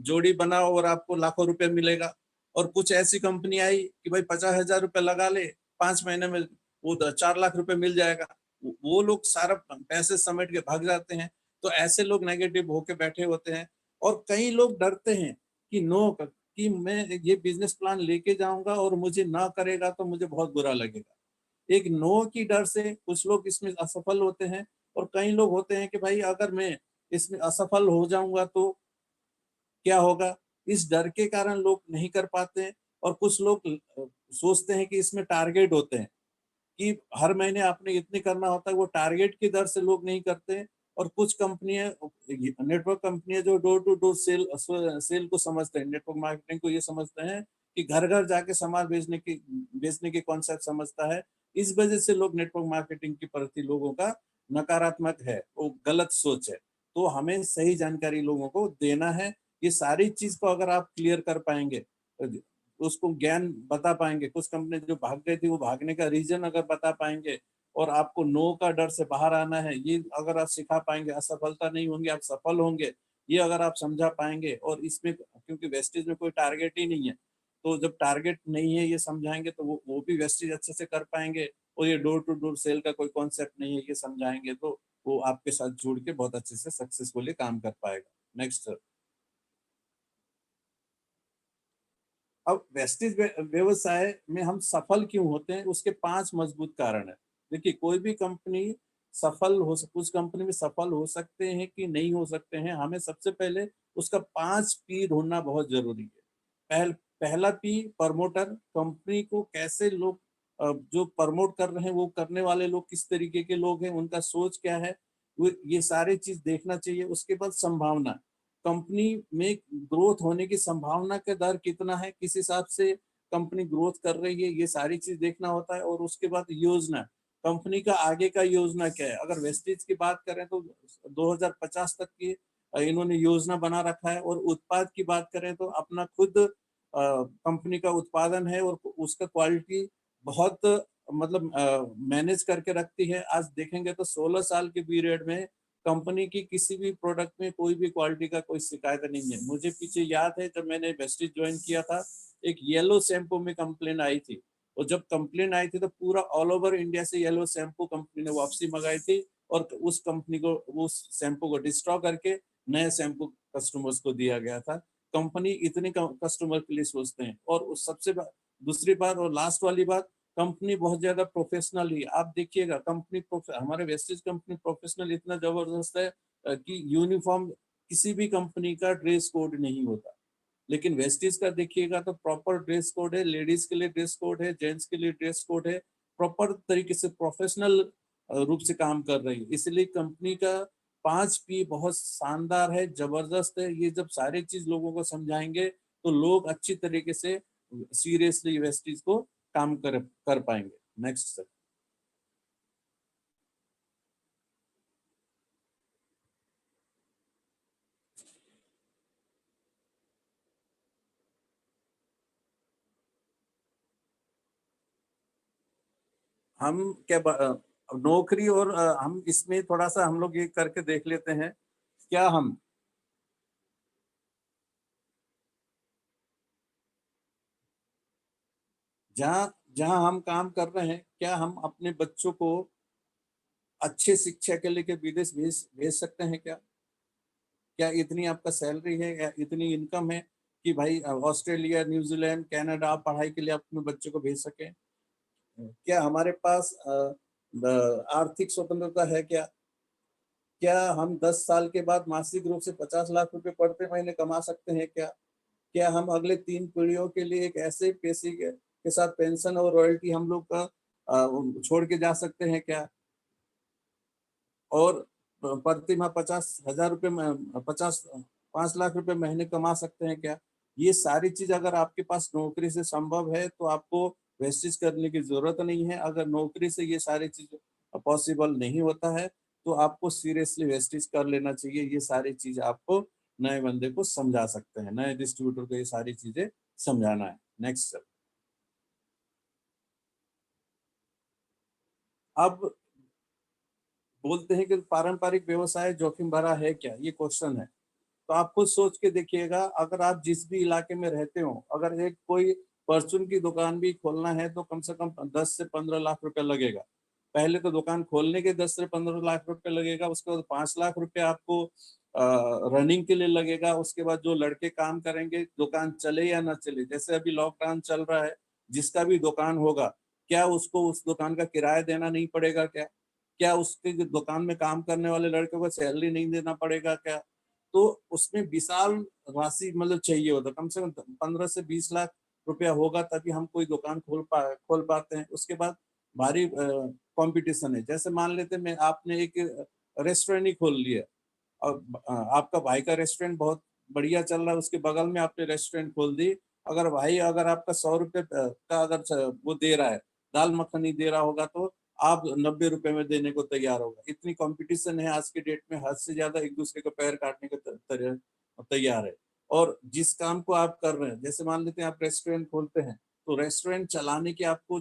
जोड़ी बनाओ और आपको लाखों रुपए मिलेगा। और कुछ ऐसी कंपनी आई कि भाई 50,000 रुपए लगा ले, 5 महीने में वो 4 लाख रुपए मिल जाएगा। वो लोग सारा पैसे समेट के भाग जाते हैं। तो ऐसे लोग नेगेटिव होके बैठे होते हैं। और कई लोग डरते हैं कि नो, कि मैं ये बिजनेस प्लान लेके जाऊंगा और मुझे ना करेगा तो मुझे बहुत बुरा लगेगा। एक नो की डर से कुछ लोग इसमें असफल होते हैं। और कई लोग होते हैं कि भाई अगर मैं इसमें असफल हो जाऊंगा तो क्या होगा, इस डर के कारण लोग नहीं कर पाते हैं। और कुछ लोग सोचते हैं कि इसमें टारगेट होते हैं कि हर महीने आपने इतने करना होता है, वो टारगेट की दर से लोग नहीं करते हैं। और कुछ कंपनियां, नेटवर्क कंपनियां जो डोर टू डोर सेल को समझते हैं, नेटवर्क मार्केटिंग को ये समझते हैं कि घर घर जाके सामान बेचने की कॉन्सेप्ट समझता है। इस वजह से लोग नेटवर्क मार्केटिंग के प्रति लोगों का नकारात्मक है, वो गलत सोच है। तो हमें सही जानकारी लोगों को देना है। ये सारी चीज को अगर आप क्लियर कर पाएंगे, उसको ज्ञान बता पाएंगे, कुछ कंपनी जो भाग गई थी वो भागने का रीजन अगर बता पाएंगे, और आपको नो का डर से बाहर आना है ये अगर आप सिखा पाएंगे, असफलता नहीं होंगे, आप सफल होंगे, ये अगर आप समझा पाएंगे। और इसमें क्योंकि वेस्टेज में कोई टारगेट ही नहीं है, तो जब टारगेट नहीं है ये समझाएंगे तो वो भी वेस्टेज अच्छे से कर पाएंगे। और ये डोर टू डोर सेल का कोई कॉन्सेप्ट नहीं है ये समझाएंगे, तो वो आपके साथ जुड़ के बहुत अच्छे से सक्सेसफुली काम कर पाएगा। Next sir. अब वेस्टेज व्यवसाय में हम सफल क्यों होते हैं, उसके 5 मजबूत कारण है। देखिए, कोई भी कंपनी सफल हो, कुछ कंपनी में सफल हो सकते हैं कि नहीं हो सकते हैं, हमें सबसे पहले उसका 5 P ढूंढना बहुत जरूरी है। पहला पी, प्रमोटर। कंपनी को कैसे लोग जो प्रमोट कर रहे हैं, वो करने वाले लोग किस तरीके के लोग हैं, उनका सोच क्या है, ये सारी चीज देखना चाहिए। उसके बाद संभावना, कंपनी में ग्रोथ होने की संभावना का दर कितना है, किस हिसाब से कंपनी ग्रोथ कर रही है, ये सारी चीज देखना होता है। और उसके बाद योजना, कंपनी का आगे का योजना क्या है। अगर वेस्टेज की बात करें तो 2050 तक की इन्होंने योजना बना रखा है। और उत्पाद की बात करें तो अपना खुद कंपनी का उत्पादन है और उसका क्वालिटी बहुत मतलब मैनेज करके रखती है। आज देखेंगे तो 16 साल के पीरियड में कंपनी की किसी भी प्रोडक्ट में कोई भी क्वालिटी का कोई शिकायत नहीं है। मुझे पीछे याद है जब मैंने वेस्टेज ज्वाइन किया था, एक येलो शैम्पू में कंप्लेन आई थी। और जब कंप्लेन आई थी तो पूरा ऑल ओवर इंडिया से येलो शैम्पू कंपनी ने वापसी मंगाई थी। और उस कंपनी को, उस शैम्पू को डिस्ट्रॉ करके नया शैम्पू कस्टमर्स को दिया गया था। कंपनी इतने कस्टमर के लिए सोचते हैं। और उस सबसे दूसरी बात और लास्ट वाली बात, कंपनी बहुत ज्यादा प्रोफेशनल ही। आप देखिएगा कंपनी, हमारे वेस्टेज कंपनी प्रोफेशनल इतना जबरदस्त है कि यूनिफॉर्म किसी भी कंपनी का ड्रेस कोड नहीं होता। लेकिन वेस्टेज का देखिएगा तो प्रॉपर ड्रेस कोड है, लेडीज के लिए ड्रेस कोड है, जेंट्स के लिए ड्रेस कोड है। प्रॉपर तरीके से प्रोफेशनल रूप से काम कर रही है। इसलिए कंपनी का 5 P बहुत शानदार है, जबरदस्त है। ये जब सारी चीज लोगों को समझाएंगे तो लोग अच्छी तरीके से सीरियसली वेस्टेज को काम कर पाएंगे। Next sir. हम क्या नौकरी और हम इसमें थोड़ा सा हम लोग ये करके देख लेते हैं। क्या हम जहाँ जहाँ हम काम कर रहे हैं, क्या हम अपने बच्चों को अच्छे शिक्षा के लिए विदेश भेज भेज सकते हैं क्या? क्या इतनी आपका सैलरी है या इतनी इनकम है कि भाई ऑस्ट्रेलिया, न्यूजीलैंड, कनाडा आप पढ़ाई के लिए अपने बच्चों को भेज सकें? क्या हमारे पास आर्थिक स्वतंत्रता है क्या? क्या हम 10 साल के बाद मासिक रूप से 50 लाख रुपए प्रति महीने कमा सकते हैं क्या? क्या हम अगले 3 पीढ़ियों के लिए एक ऐसे पैसे के साथ पेंशन और रॉयल्टी हम लोग का छोड़ के जा सकते हैं क्या? और प्रति माह 50,000 रुपये, 50 5 लाख रुपए महीने कमा सकते हैं क्या? ये सारी चीज अगर आपके पास नौकरी से संभव है तो आपको वेस्टेज करने की जरूरत नहीं है। अगर नौकरी से ये सारी चीज पॉसिबल नहीं होता है तो आपको सीरियसली वेस्टेज कर लेना चाहिए। ये सारी चीज आपको नए बंदे को समझा सकते हैं, नए डिस्ट्रीब्यूटर को ये सारी चीजें समझाना है। Next sir. अब बोलते हैं कि पारंपरिक व्यवसाय जोखिम भरा है क्या, ये क्वेश्चन है। तो आप खुद सोच के देखिएगा, अगर आप जिस भी इलाके में रहते हो, अगर एक कोई परचून की दुकान भी खोलना है तो कम से कम 10 से 15 लाख रुपए लगेगा। पहले तो दुकान खोलने के 10 से 15 लाख रुपए लगेगा, उसके बाद 5 लाख रुपए आपको रनिंग के लिए लगेगा। उसके बाद जो लड़के काम करेंगे, दुकान चले या ना चले, जैसे अभी लॉकडाउन चल रहा है, जिसका भी दुकान होगा, क्या उसको उस दुकान का किराया देना नहीं पड़ेगा क्या? क्या उसके दुकान में काम करने वाले लड़कों को सैलरी नहीं देना पड़ेगा क्या? तो उसमें विशाल राशि मतलब चाहिए होता, कम से कम 15 से 20 लाख रुपया होगा तभी हम कोई दुकान खोल पाते हैं। उसके बाद भारी कंपटीशन है। जैसे मान लेते मैं आपने एक रेस्टोरेंट ही खोल लिया और आपका भाई का रेस्टोरेंट बहुत बढ़िया चल रहा है, उसके बगल में आपने रेस्टोरेंट खोल दी। अगर भाई अगर आपका 100 रुपये का अगर वो दे रहा है, दाल मखनी दे रहा होगा, तो आप 90 रुपए में देने को तैयार होगा। इतनी कंपटीशन है आज के डेट में, हद से ज्यादा एक दूसरे को पैर काटने को तैयार है। और जिस काम को आप कर रहे हैं, जैसे मान लेते हैं आप रेस्टोरेंट खोलते हैं, तो रेस्टोरेंट चलाने की आपको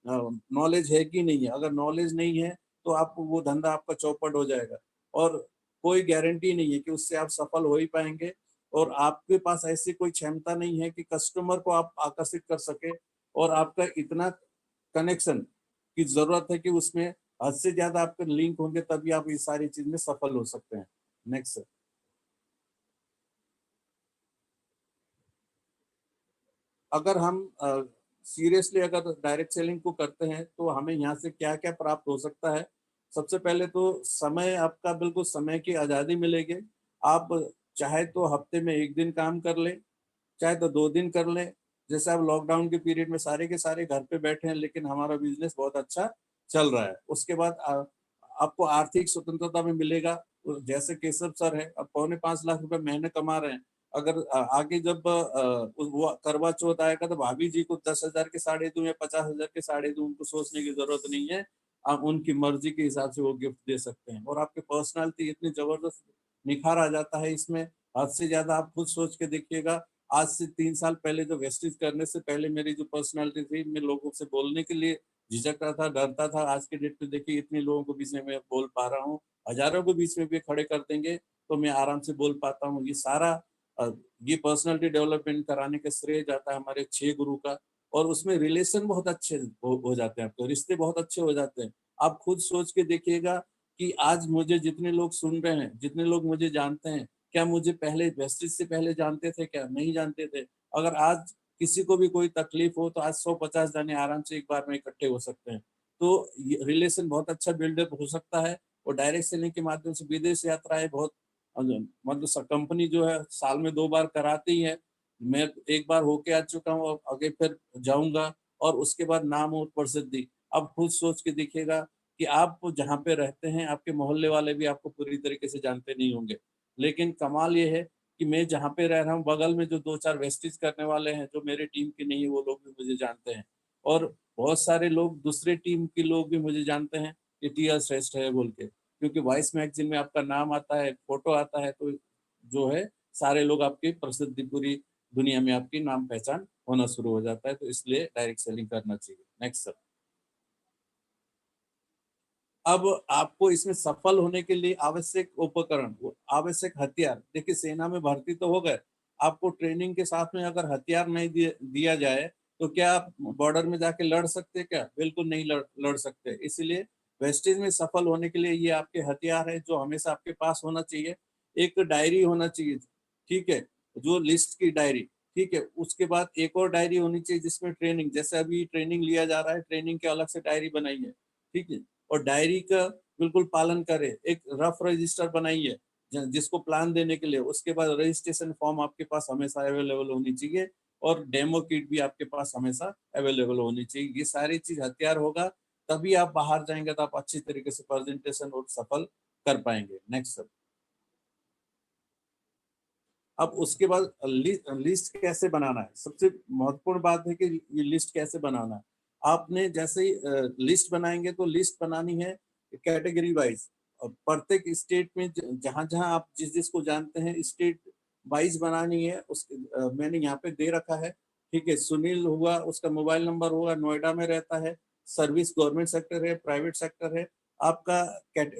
नॉलेज है कि नहीं है? अगर नॉलेज नहीं है तो आपको वो धंधा आपका चौपट हो जाएगा और कोई गारंटी नहीं है कि उससे आप सफल हो ही पाएंगे। और आपके पास ऐसी कोई क्षमता नहीं है कि कस्टमर को आप आकर्षित कर सके, और आपका इतना कनेक्शन की जरूरत है कि उसमें हद से ज्यादा आपके लिंक होंगे, तभी आप इस सारी चीज में सफल हो सकते हैं। नेक्स्ट। अगर हम सीरियसली अगर डायरेक्ट सेलिंग को करते हैं तो हमें यहाँ से क्या क्या प्राप्त हो सकता है। सबसे पहले तो समय, आपका बिल्कुल समय की आज़ादी मिलेगी। आप चाहे तो हफ्ते में 1 दिन काम कर ले, चाहे तो 2 दिन कर ले। जैसे आप लॉकडाउन के पीरियड में सारे के सारे घर पे बैठे हैं, लेकिन हमारा बिजनेस बहुत अच्छा चल रहा है। उसके बाद आपको आर्थिक स्वतंत्रता में मिलेगा। जैसे केशव सर है, अब 4.25 लाख रुपए महीने कमा रहे हैं। अगर आगे जब वो करवा चौथ आएगा तो भाभी जी को 10,000 के साड़ी दूं या 50,000 के साड़ी दूं, उनको सोचने की जरूरत नहीं है। आप उनकी मर्जी के हिसाब से वो गिफ्ट दे सकते हैं, और आपकी पर्सनालिटी इतनी जबरदस्त निखार आ जाता है इसमें, हद से ज्यादा। आप खुद सोच के देखिएगा, आज से 3 साल पहले जो वेस्टेज करने से पहले मेरी जो पर्सनालिटी थी, मैं लोगों से बोलने के लिए झिझकता था, डरता था। आज के डेट में देखिए इतने लोगों के बीच में मैं बोल पा रहा हूँ। हजारों के बीच में भी खड़े कर देंगे तो मैं आराम से बोल पाता हूँ। ये सारा ये पर्सनालिटी डेवलपमेंट कराने का श्रेय जाता है हमारे 6 गुरु का। और उसमें रिलेशन बहुत अच्छे हो जाते हैं, आपके रिश्ते बहुत अच्छे हो जाते हैं। आप खुद सोच के देखिएगा कि आज मुझे जितने लोग सुन रहे हैं, जितने लोग मुझे जानते हैं, क्या मुझे पहले वेस्टेज से पहले जानते थे? क्या नहीं जानते थे? अगर आज किसी को भी कोई तकलीफ हो तो आज 150 जाने आराम से एक बार में इकट्ठे हो सकते हैं। तो रिलेशन बहुत अच्छा बिल्डअप हो सकता है। और डायरेक्ट सेलिंग के माध्यम से विदेश यात्राएं बहुत, मतलब कंपनी जो है साल में 2 बार कराती है। मैं एक बार होके आ चुका हूँ, आगे फिर जाऊंगा। और उसके बाद नाम और प्रसिद्धि। अब खुद सोच के देखिएगा कि आप जहाँ पे रहते हैं, आपके मोहल्ले वाले भी आपको पूरी तरीके से जानते नहीं होंगे, लेकिन कमाल ये है कि मैं जहाँ पे रह रहा हूँ, बगल में जो 2-4 वेस्टेज करने वाले हैं जो मेरे टीम के नहीं है, वो लोग भी मुझे जानते हैं। और बहुत सारे लोग दूसरे टीम के लोग भी मुझे जानते हैं कि टीआर श्रेष्ठ है बोल के, क्योंकि वॉइस मैगजीन में आपका नाम आता है, फोटो आता है, तो जो है सारे लोग आपकी प्रसिद्धि पूरी दुनिया में आपकी नाम पहचान होना शुरू हो जाता है। तो इसलिए डायरेक्ट सेलिंग करना चाहिए। Next sir. अब आपको इसमें सफल होने के लिए आवश्यक उपकरण, आवश्यक हथियार, देखिए सेना में भर्ती तो हो गए, आपको ट्रेनिंग के साथ में अगर हथियार नहीं दिया जाए तो क्या आप बॉर्डर में जाके लड़ सकते? क्या बिल्कुल नहीं लड़ सकते। इसलिए वेस्टेज में सफल होने के लिए ये आपके हथियार है जो हमेशा आपके पास होना चाहिए। एक डायरी होना चाहिए, ठीक है, जो लिस्ट की डायरी, ठीक है। उसके बाद एक और डायरी होनी चाहिए जिसमें ट्रेनिंग, जैसे अभी ट्रेनिंग लिया जा रहा है, ट्रेनिंग के अलग से डायरी बनाई है, ठीक है। और डायरी का बिल्कुल पालन करें। एक रफ रजिस्टर बनाइए जिसको प्लान देने के लिए। उसके बाद रजिस्ट्रेशन फॉर्म आपके पास हमेशा अवेलेबल होनी चाहिए, और डेमो किट भी आपके पास हमेशा अवेलेबल होनी चाहिए। ये सारी चीज हथियार होगा तभी आप बाहर जाएंगे, तो आप अच्छी तरीके से प्रेजेंटेशन और सफल कर पाएंगे। Next sir. अब उसके बाद लिस्ट कैसे बनाना है, सबसे महत्वपूर्ण बात है कि ये लिस्ट कैसे बनाना है। आपने जैसे ही लिस्ट बनाएंगे तो लिस्ट बनानी है कैटेगरी वाइज। प्रत्येक स्टेट में जहां जहां आप जिस जिसको जानते हैं स्टेट वाइज बनानी है। मैंने यहाँ पे दे रखा है, ठीक है। सुनील हुआ, उसका मोबाइल नंबर होगा, नोएडा में रहता है, सर्विस गवर्नमेंट सेक्टर है, प्राइवेट सेक्टर है, आपका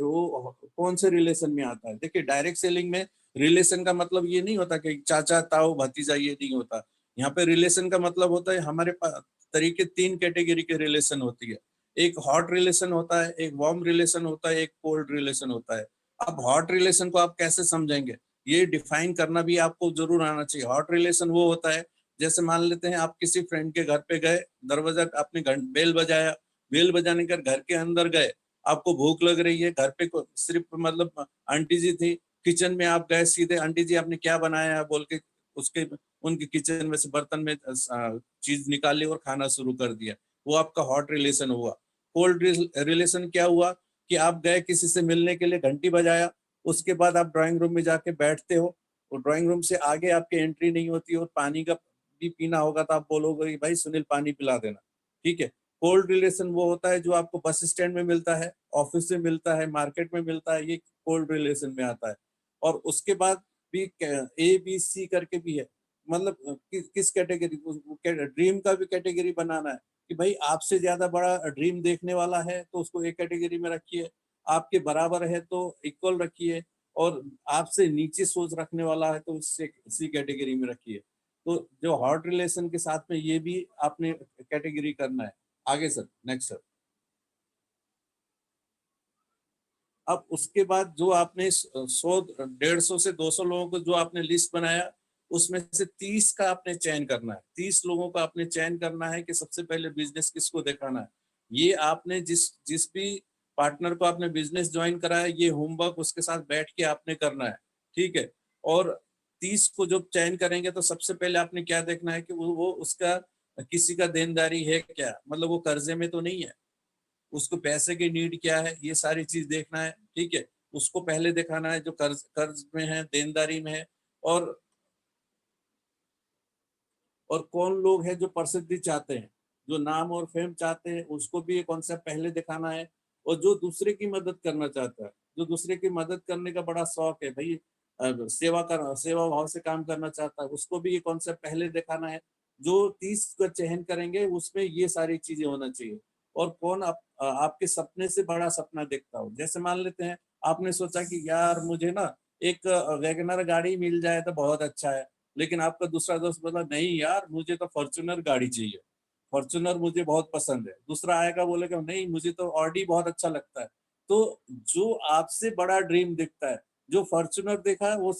वो कौन से रिलेशन में आता है। देखिए डायरेक्ट सेलिंग में रिलेशन का मतलब ये नहीं होता कि चाचा ताऊ भतीजा, ये नहीं होता। यहाँ पे रिलेशन का मतलब होता है हमारे तरीके 3 कैटेगरी के रिलेशन होती है। एक हॉट रिलेशन होता है, एक वार्म रिलेशन होता है, एक कोल्ड रिलेशन होता है। अब हॉट रिलेशन को आप कैसे समझेंगे, ये डिफाइन करना भी आपको जरूर आना चाहिए। हॉट रिलेशन वो होता है, जैसे मान लेते हैं आप किसी फ्रेंड के घर पे गए, दरवाजा आपने बेल बजाया, बेल बजाने कर घर के अंदर गए, आपको भूख लग रही है, घर पे सिर्फ मतलब आंटी जी थी, किचन में आप गए सीधे, आंटी जी आपने क्या बनाया है बोल के उसके उनके किचन में से बर्तन में चीज निकाली और खाना शुरू कर दिया, वो आपका हॉट रिलेशन हुआ। कोल्ड रिलेशन क्या हुआ कि आप गए किसी से मिलने के लिए, घंटी बजाया, उसके बाद आप ड्राइंग रूम में जाके बैठते हो, और ड्राइंग रूम से आगे आपकी एंट्री नहीं होती, और पानी का भी पीना होगा तो आप बोलोगे भाई सुनील पानी पिला देना, ठीक है। कोल्ड रिलेशन वो होता है जो आपको बस स्टैंड में मिलता है, ऑफिस में मिलता है, मार्केट में मिलता है, ये कोल्ड रिलेशन में आता है। और उसके बाद भी ABC करके भी है, मतलब किस कैटेगरी, ड्रीम का भी कैटेगरी बनाना है कि भाई आपसे ज्यादा बड़ा ड्रीम देखने वाला है तो उसको एक कैटेगरी में रखिए, आपके बराबर है तो इक्वल रखिए, और आपसे नीचे सोच रखने वाला है तो उससे इसी कैटेगरी में रखिए। तो जो हॉट रिलेशन के साथ में ये भी आपने कैटेगरी करना है। आगे सर, नेक्स्ट सर। अब उसके बाद जो आपने 100 150 से 200 लोगों को जो आपने लिस्ट बनाया, उसमें से 30 का आपने चयन करना है। 30 लोगों का आपने चयन करना है कि सबसे पहले बिजनेस किसको दिखाना है। ये आपने जिस जिस भी पार्टनर को आपने बिजनेस ज्वाइन करा है, ये होमवर्क उसके साथ बैठ के आपने करना है, ठीक है। और 30 को जब चयन करेंगे तो सबसे पहले आपने क्या देखना है कि वो उसका किसी का देनदारी है क्या, मतलब वो कर्जे में तो नहीं है, उसको पैसे की नीड क्या है, ये सारी चीज देखना है, ठीक है। उसको पहले दिखाना है जो कर्ज कर्ज में है, देनदारी में है। और कौन लोग हैं जो प्रसिद्धि चाहते हैं, जो नाम और फेम चाहते हैं, उसको भी ये कॉन्सेप्ट पहले दिखाना है। और जो दूसरे की मदद करना चाहता है, जो दूसरे की मदद करने का बड़ा शौक है भाई, सेवा भाव से काम करना चाहता है, उसको भी ये कॉन्सेप्ट पहले दिखाना है। जो 30 का चयन करेंगे उसमें ये सारी चीजें होना चाहिए। और कौन आपके सपने से बड़ा सपना देखता हो, जैसे मान लेते हैं आपने सोचा कि यार मुझे ना एक वैगनर गाड़ी मिल जाए तो बहुत अच्छा है, लेकिन आपका दूसरा दोस्त बोला नहीं यार मुझे तो फॉर्च्यूनर गाड़ी चाहिए, फॉर्च्यूनर मुझे बहुत पसंद है। दूसरा आएगा बोलेगा नहीं मुझे तो ऑडी बहुत अच्छा लगता है। तो जो आपसे बड़ा ड्रीम दिखता है, जो फॉर्च्यूनर देखा है वो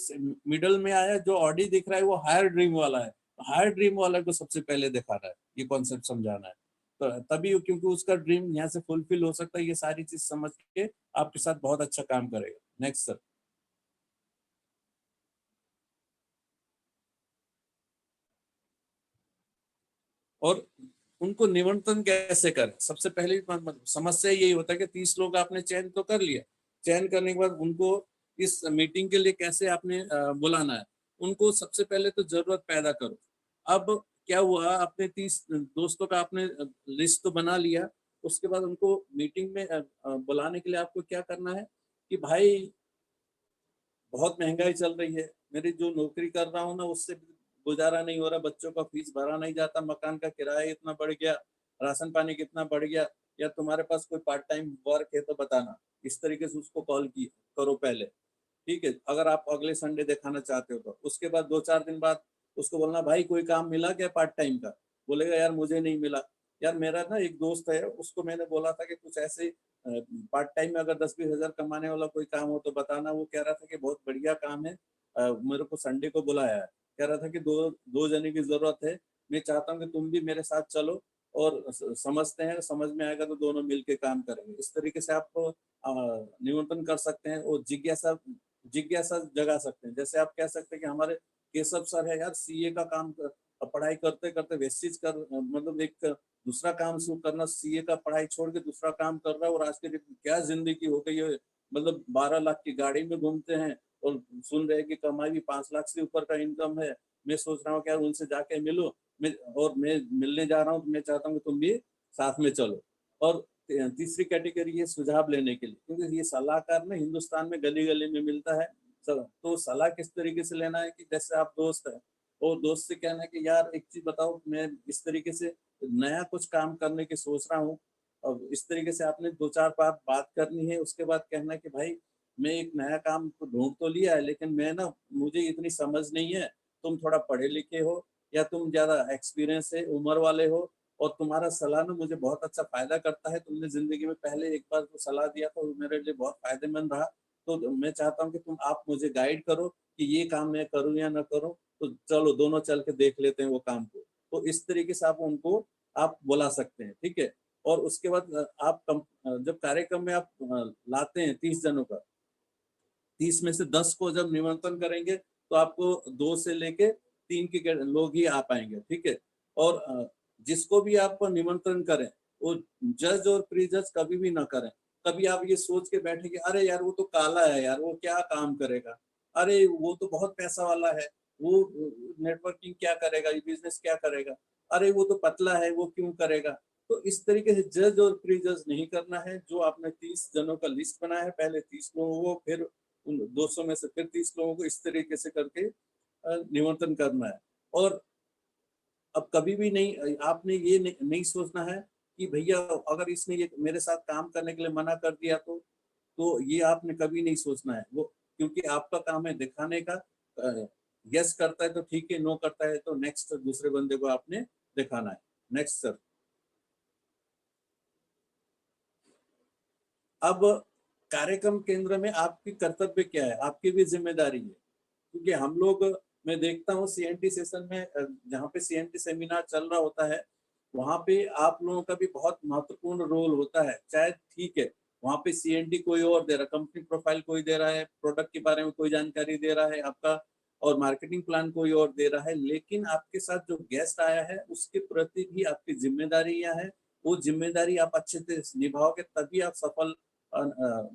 मिडल में आया, जो ऑडी दिख रहा है वो हायर ड्रीम वाला है, हायर ड्रीम वाला को सबसे पहले दिखाना है, ये कॉन्सेप्ट समझाना है। तो तभी क्योंकि उसका ड्रीम यहाँ से फुलफिल हो सकता है, ये सारी चीज समझ के आपके साथ बहुत अच्छा काम करेगा। Next sir. और उनको निमंत्रण कैसे करें, सबसे पहली समस्या यही होता है कि 30 लोग आपने चयन तो कर लिया, चयन करने के बाद उनको इस मीटिंग के लिए कैसे आपने बुलाना है। उनको सबसे पहले तो जरूरत पैदा करो। अब क्या हुआ, आपने 30 दोस्तों का आपने लिस्ट तो बना लिया, उसके बाद उनको मीटिंग में बुलाने के लिए आपको क्या करना है कि भाई बहुत महंगाई चल रही है, मेरी जो नौकरी कर रहा हूँ ना उससे गुजारा नहीं हो रहा, बच्चों का फीस भरा नहीं जाता, मकान का किराया इतना बढ़ गया, राशन पानी कितना बढ़ गया, या तुम्हारे पास कोई पार्ट टाइम वर्क है तो बताना। इस तरीके से उसको कॉल की करो पहले, ठीक है। अगर आप अगले संडे दिखाना चाहते हो तो उसके बाद 2-4 दिन बाद उसको बोलना भाई कोई काम मिला क्या पार्ट टाइम का, बोलेगा यार मुझे नहीं मिला। यार मेरा ना एक दोस्त है, उसको मैंने बोला था कि कुछ ऐसे पार्ट टाइम में अगर 10-20 हजार कमाने वाला कोई काम हो तो बताना। वो कह रहा था कि बहुत बढ़िया काम है, मेरे को संडे को बुलाया है, कह रहा था कि दो दो जने की जरूरत है, मैं चाहता हूँ कि तुम भी मेरे साथ चलो, और समझते हैं, समझ में आएगा तो दोनों मिलके काम करेंगे। इस तरीके से आप निमंत्रण कर सकते हैं और जिज्ञासा जिज्ञासा जगा सकते हैं। जैसे आप कह सकते हैं कि हमारे केशव सर है यार, सीए का काम पढ़ाई करते करते वेस्टिज कर मतलब एक दूसरा काम शुरू करना, सीए का पढ़ाई छोड़ के दूसरा काम कर रहा है, और आज के डेट में क्या जिंदगी हो गई है, मतलब 12 लाख की गाड़ी में घूमते हैं, और सुन रहे हैं कि कमाई भी 5 लाख से ऊपर का इनकम है, मैं सोच रहा हूँ कि यार उनसे जाके मिलो, मैं मिलने जा रहा हूँ, तो मैं चाहता हूँ कि तुम भी साथ में चलो। और तीसरी कैटेगरी है सुझाव लेने के लिए, क्योंकि ये सलाहकार ना हिंदुस्तान में गली गली में मिलता है। तो सलाह किस तरीके से लेना है कि जैसे आप दोस्त है, और दोस्त से कहना है कि यार एक चीज बताओ, मैं इस तरीके से नया कुछ काम करने की सोच रहा हूँ। और इस तरीके से आपने 2-4 बार बात करनी है, उसके बाद कहना है कि भाई मैं एक नया काम तो ढूंढ तो लिया है, लेकिन मैं ना, मुझे इतनी समझ नहीं है, तुम थोड़ा पढ़े लिखे हो या तुम ज्यादा एक्सपीरियंस है उम्र वाले हो, और तुम्हारा सलाह ना मुझे बहुत अच्छा फायदा करता है, तुमने जिंदगी में पहले एक बार जो सलाह दिया था वो मेरे लिए बहुत फायदेमंद रहा। तो मैं चाहता हूँ कि तुम आप मुझे गाइड करो कि ये काम मैं करूँ या ना करूँ, तो चलो दोनों चल के देख लेते हैं वो काम को। तो इस तरीके से आप उनको आप बुला सकते हैं, ठीक है। और उसके बाद आप जब कार्यक्रम में आप लाते हैं 30 जनों का, 30 में से 10 को जब निमंत्रण करेंगे तो आपको 2 से लेके 3 के लोग ही आ पाएंगे, ठीक है। और जिसको भी आप निमंत्रण करें वो जज और प्री जज कभी भी ना करें। कभी आप ये सोच के बैठे कि अरे यार वो तो काला है यार, वो क्या काम करेगा, अरे वो तो बहुत पैसा वाला है, वो नेटवर्किंग क्या करेगा, ये बिजनेस क्या करेगा, अरे वो तो पतला है वो क्यों करेगा। तो इस तरीके से जज और प्री जज नहीं करना है। जो आपने 30 जनों का लिस्ट बनाया है, पहले 30 लोगों को, फिर उन 200 में से फिर 30 लोगों को, इस तरीके से करके निमंत्रण करना है। और अब कभी भी नहीं आपने ये नहीं सोचना है कि भैया अगर इसने ये मेरे साथ काम करने के लिए मना कर दिया तो ये आपने कभी नहीं सोचना है वो, क्योंकि आपका काम है दिखाने का। यस करता है तो ठीक है, नो करता है तो नेक्स्ट दूसरे बंदे को आपने दिखाना है। Next sir. अब कार्यक्रम केंद्र में आपकी कर्तव्य क्या है, आपकी भी जिम्मेदारी है, क्योंकि हम लोग, मैं देखता हूँ सीएनटी सेशन में, जहाँ पे सीएनटी सेमिनार चल रहा होता है वहाँ पे आप लोगों का भी बहुत महत्वपूर्ण रोल होता है। चाहे ठीक है वहाँ पे सीएनटी कोई और दे रहा है, कंपनी प्रोफाइल कोई दे रहा है, प्रोडक्ट के बारे में कोई जानकारी दे रहा है आपका, और मार्केटिंग प्लान कोई और दे रहा है, लेकिन आपके साथ जो गेस्ट आया है उसके प्रति भी आपकी जिम्मेदारियां है। वो जिम्मेदारी आप अच्छे से निभाओगे तभी आप सफल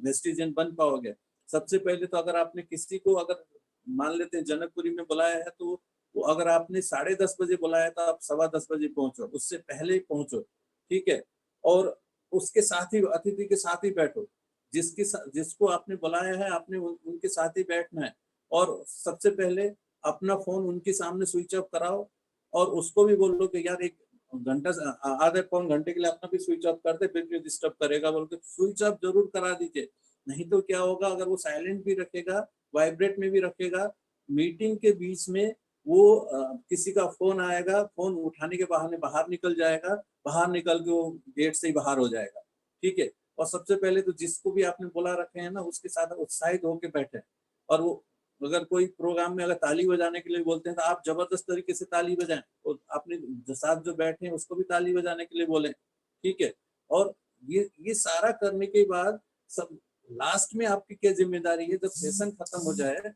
वेस्टिजियन बन पाओगे। सबसे पहले तो अगर आपने किसी को, अगर मान लेते हैं जनकपुरी में बुलाया है, तो वो अगर आपने 10:30 बजे बुलाया तो आप 10:15 बजे पहुंचो, उससे पहले ही पहुंचो, ठीक है। और उसके साथ ही अतिथि के साथ ही बैठो, जिसको आपने बुलाया है आपने उनके साथ ही बैठना है। और सबसे पहले अपना फोन उनके सामने स्विच ऑफ कराओ, और उसको भी बोलो कि यार एक घंटा आधे पौन घंटे के लिए अपना भी स्विच ऑफ कर दे, फिर भी डिस्टर्ब करेगा बोल के स्विच ऑफ जरूर करा दीजिए। नहीं तो क्या होगा, अगर वो साइलेंट भी रखेगा, वाइब्रेट में भी रखेगा, मीटिंग के बीच में वो किसी का फोन आएगा, फोन उठाने के बहाने बाहर निकल जाएगा, बाहर निकल के वो गेट से ही बाहर हो जाएगा, ठीक है। और सबसे पहले तो जिसको भी आपने बुला रखे हैं ना उसके साथ उत्साहित होकर बैठे। और वो अगर कोई प्रोग्राम में अगर ताली बजाने के लिए बोलते हैं तो आप जबरदस्त तरीके से ताली बजाएं, और अपने साथ जो बैठे हैं उसको भी ताली बजाने के लिए बोलें, ठीक है। और ये सारा करने के बाद सब लास्ट में आपकी क्या जिम्मेदारी है, जब सेशन खत्म हो जाए,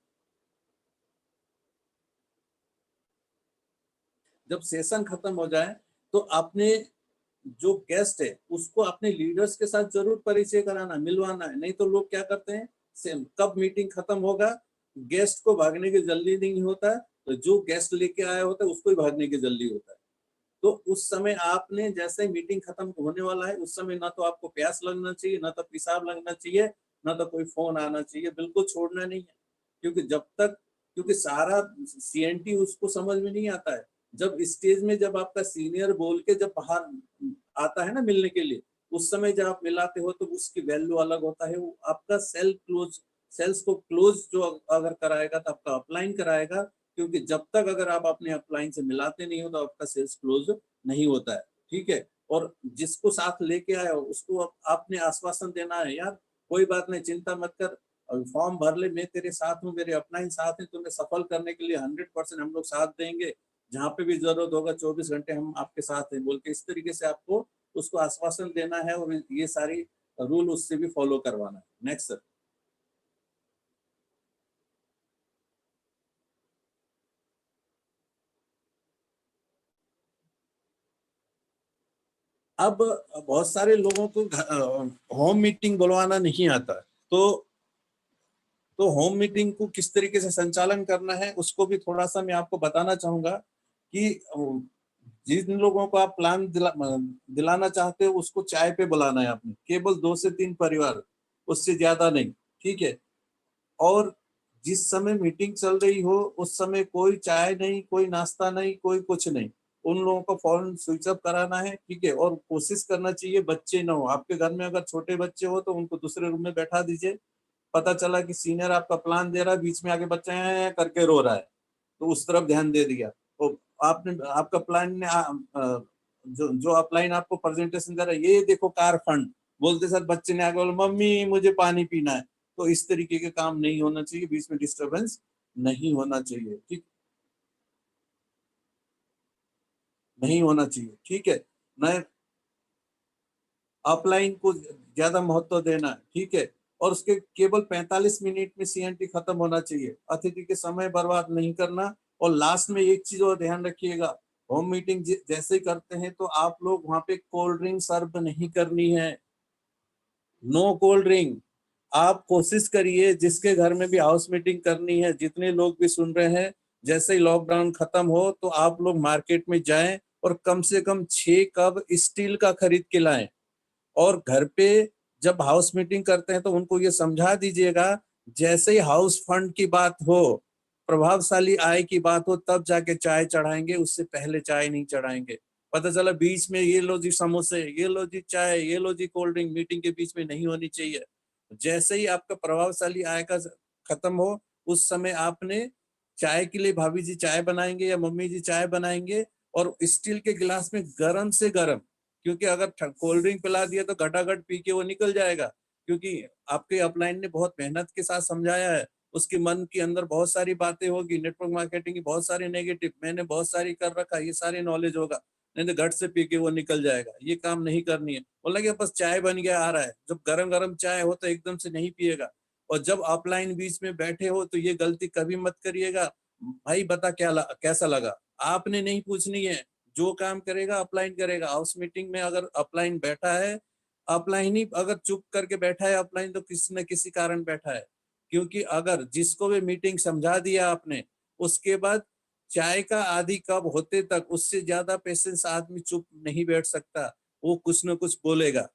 जब सेशन खत्म हो जाए तो आपने जो गेस्ट है उसको अपने लीडर्स के साथ जरूर परिचय कराना, मिलवाना है। नहीं तो लोग क्या करते हैं, कब मीटिंग खत्म होगा, गेस्ट को भागने की जल्दी नहीं होता, तो जो गेस्ट लेके आया होता है उसको ही भागने की जल्दी होता है। तो उस समय आपने, जैसे ही मीटिंग खत्म होने वाला है उस समय ना तो आपको प्यास लगना चाहिए, ना तो पेशाब लगना चाहिए, ना तो कोई फोन आना चाहिए, बिल्कुल छोड़ना नहीं है। क्योंकि जब तक, क्योंकि सारा सीएनटी उसको समझ में नहीं आता है। जब स्टेज में जब आपका सीनियर बोल के जब बाहर आता है ना मिलने के लिए, उस समय जब आप मिलाते हो तो उसकी वैल्यू अलग होता है। वो आपका सेल्स को क्लोज जो अगर कराएगा तो आपका अपलाइन कराएगा, क्योंकि जब तक अगर आप अपने अपलाइन से मिलाते नहीं हो तो आपका सेल्स क्लोज नहीं होता है, ठीक है। और जिसको साथ लेके आए हो उसको आपने आश्वासन देना है, यार कोई बात नहीं, चिंता मत कर, फॉर्म भर ले, मैं तेरे साथ हूँ, मेरे अपलाइन साथ है, तुम्हें सफल करने के लिए 100% हम लोग साथ देंगे, जहाँ पे भी जरूरत होगा 24 घंटे हम आपके साथ हैं बोल के, इस तरीके से आपको उसको आश्वासन देना है, और ये सारी रूल उससे भी फॉलो करवाना है। Next sir. अब बहुत सारे लोगों को होम मीटिंग बुलवाना नहीं आता, तो तो होम मीटिंग को किस तरीके से संचालन करना है उसको भी थोड़ा सा मैं आपको बताना चाहूंगा कि जिन लोगों को आप प्लान दिलाना चाहते हो उसको चाय पे बुलाना है आपने, केवल 2 से 3 परिवार, उससे ज्यादा नहीं, ठीक है। और जिस समय मीटिंग चल रही हो उस समय कोई चाय नहीं, कोई नाश्ता नहीं, कोई कुछ नहीं, उन लोगों को फौरन स्विच ऑफ कराना है, ठीक है। और कोशिश करना चाहिए बच्चे ना हो आपके घर में, अगर छोटे बच्चे हो तो उनको दूसरे रूम में बैठा दीजिए। पता चला कि सीनियर आपका प्लान दे रहा है, बीच में आके बच्चा है करके रो रहा है, तो उस तरफ ध्यान दे दिया। तो आपने आपका प्लान ने जो जो अपलाइन आपको प्रेजेंटेशन दे रहा है, ये देखो कार फंड बोलते सर बच्चे ने आगे बोला मम्मी मुझे पानी पीना है। तो इस तरीके के काम नहीं होना चाहिए, बीच में डिस्टरबेंस नहीं होना चाहिए, ठीक, नहीं होना चाहिए, ठीक है। नए अपलाइन को ज्यादा महत्व देना, ठीक है। और उसके केवल 45 मिनट में सीएनटी खत्म होना चाहिए, अतिथि के समय बर्बाद नहीं करना। और लास्ट में एक चीज और ध्यान रखिएगा, होम मीटिंग जैसे ही करते हैं तो आप लोग वहां पे कोल्ड ड्रिंक सर्व नहीं करनी है, नो कोल्ड ड्रिंक। आप कोशिश करिए जिसके घर में भी हाउस मीटिंग करनी है, जितने लोग भी सुन रहे हैं, जैसे ही लॉकडाउन खत्म हो तो आप लोग मार्केट में जाएं और कम से कम 6 कप स्टील का खरीद के लाएं। और घर पे जब हाउस मीटिंग करते हैं तो उनको ये समझा दीजिएगा, जैसे ही हाउस फंड की बात हो, प्रभावशाली आय की बात हो, तब जाके चाय चढ़ाएंगे, उससे पहले चाय नहीं चढ़ाएंगे। पता चला बीच में ये लो जी समोसे, ये लो जी चाय, ये लो जी कोल्ड ड्रिंक, मीटिंग के बीच में नहीं होनी चाहिए। जैसे ही आपका प्रभावशाली आय का खत्म हो, उस समय आपने चाय के लिए भाभी जी चाय बनाएंगे या मम्मी जी चाय बनाएंगे, और स्टील के गिलास में गरम से गरम, क्योंकि अगर कोल्ड ड्रिंक पिला दिया तो घटाघट पी के वो निकल जाएगा, क्योंकि आपके अपलाइन ने बहुत मेहनत के साथ समझाया है, उसके मन के अंदर बहुत सारी बातें होगी, नेटवर्क मार्केटिंग की बहुत सारी नेगेटिव मैंने बहुत सारी कर रखा, ये सारी नॉलेज होगा, नहीं तो घट से पी के वो निकल जाएगा। ये काम नहीं करनी है। बोला कि बस चाय बन गया आ रहा है, जब गरम गरम चाय हो तो एकदम से नहीं पिएगा। और जब अपलाइन बीच में बैठे हो तो ये गलती कभी मत करिएगा, भाई बता कैसा लगा, आपने नहीं पूछनी है। जो काम करेगा अपलाइन करेगा। हाउस मीटिंग में अगर अपलाइन बैठा है, अपलाइन ही अगर चुप करके बैठा है अपलाइन, तो किसी न किसी कारण बैठा है। क्योंकि अगर जिसको भी मीटिंग समझा दिया आपने, उसके बाद चाय का आधी कप होते तक उससे ज्यादा पेशेंस आदमी चुप नहीं बैठ सकता, वो कुछ न कुछ बोलेगा।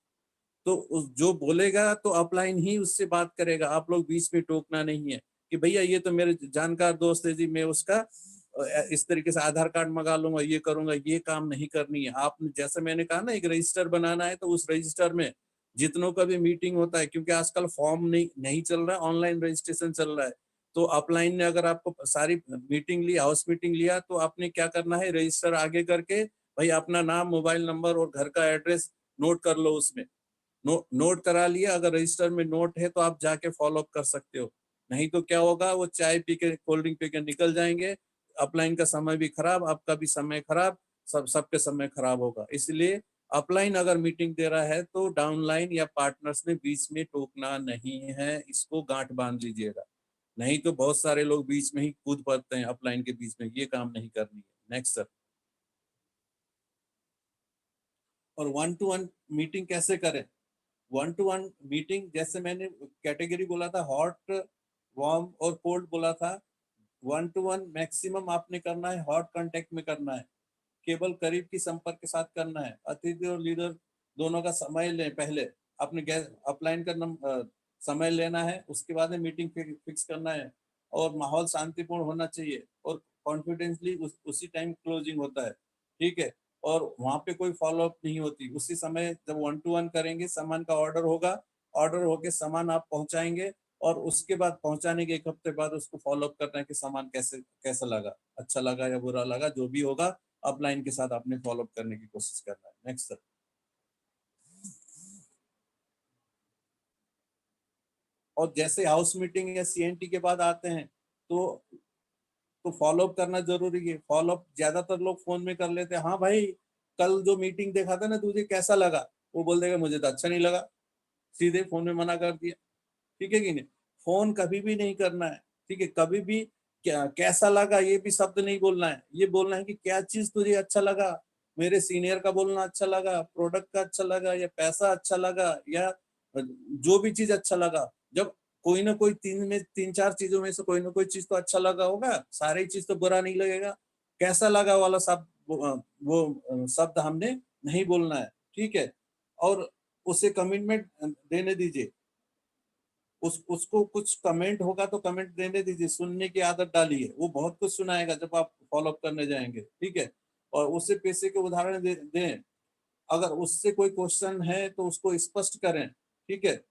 तो जो बोलेगा तो अपलाइन ही उससे बात करेगा, आप लोग बीच में टोकना नहीं है कि भैया ये तो मेरे जानकार दोस्त है जी, मैं उसका इस तरीके से आधार कार्ड मंगा लूंगा, ये करूंगा, ये काम नहीं करनी है। आपने जैसे मैंने कहा ना, एक रजिस्टर बनाना है, तो उस रजिस्टर में जितनों का भी मीटिंग होता है, क्योंकि आजकल फॉर्म नहीं चल रहा है, ऑनलाइन रजिस्ट्रेशन चल रहा है, तो अपलाइन ने अगर आपको सारी मीटिंग ली, हाउस मीटिंग लिया, तो आपने क्या करना है, रजिस्टर आगे करके भाई अपना नाम, मोबाइल नंबर और घर का एड्रेस नोट कर लो उसमें। नोट करा लिया, अगर रजिस्टर में नोट है तो आप जाके फॉलो अप कर सकते हो। नहीं तो क्या होगा, वो चाय पी के कोल्ड ड्रिंक पी के निकल जाएंगे, अपलाइन का समय भी खराब, आपका भी समय खराब, सबके समय खराब होगा। इसलिए अपलाइन अगर मीटिंग दे रहा है तो डाउनलाइन या पार्टनर्स ने बीच में टोकना नहीं है, इसको गांठ बांध लीजिएगा। नहीं तो बहुत सारे लोग बीच में ही कूद पड़ते हैं अपलाइन के बीच में, ये काम नहीं करनी है। Next sir. और 1-to-1 मीटिंग कैसे करें? 1-to-1 मीटिंग, जैसे मैंने कैटेगरी बोला था, हॉट, वार्म और कोल्ड बोला था। 1-to-1 मैक्सिमम आपने करना है हॉट कांटेक्ट में करना है, केवल करीब की संपर्क के साथ करना है। अतिथि और लीडर दोनों का समय लें, पहले अपने अपलाइन का समय लेना है, उसके बाद में मीटिंग फिक्स करना है। और माहौल शांतिपूर्ण होना चाहिए, और कॉन्फिडेंसली उसी टाइम क्लोजिंग होता है, ठीक है। और वहां पे कोई फॉलो अप नहीं होती, उसी समय जब 1-to-1 करेंगे, सामान का ऑर्डर होगा, ऑर्डर होके सामान आप पहुंचाएंगे, और उसके बाद पहुंचाने के 1 हफ्ते बाद उसको फॉलो अप करना है कि सामान कैसा लगा, अच्छा लगा या बुरा लगा, जो भी होगा अपलाइन के साथ आपने फॉलो अप करने की कोशिश करना है। Next sir. और जैसे हाउस मीटिंग या सीएनटी के बाद आते हैं, तो फॉलो अप करना जरूरी है। फॉलो अप ज्यादातर लोग फोन में कर लेते हैं, हाँ भाई कल जो मीटिंग देखा था ना, तुझे कैसा लगा? वो बोल देगा मुझे तो अच्छा नहीं लगा, सीधे फोन में मना कर दिया, ठीक है कि नहीं? फोन कभी भी नहीं करना है, ठीक है। कभी भी क्या कैसा लगा ये भी शब्द नहीं बोलना है, ये बोलना है कि क्या चीज तुझे अच्छा लगा, मेरे सीनियर का बोलना अच्छा लगा, प्रोडक्ट का अच्छा लगा, या पैसा अच्छा लगा, या जो भी चीज अच्छा लगा। जब कोई ना कोई तीन चार चीजों में से कोई ना कोई चीज तो अच्छा लगा होगा, सारी चीज तो बुरा नहीं लगेगा। कैसा लगा वाला शब्द वो शब्द हमने नहीं बोलना है, ठीक है। और उसे कमिटमेंट देने दीजिए, उसको कुछ कमेंट होगा तो कमेंट देने दीजिए, सुनने की आदत डालिए, वो बहुत कुछ सुनाएगा जब आप फॉलो अप करने जाएंगे, ठीक है। और उससे पैसे के उदाहरण दें, अगर उससे कोई क्वेश्चन है तो उसको स्पष्ट करें, ठीक है।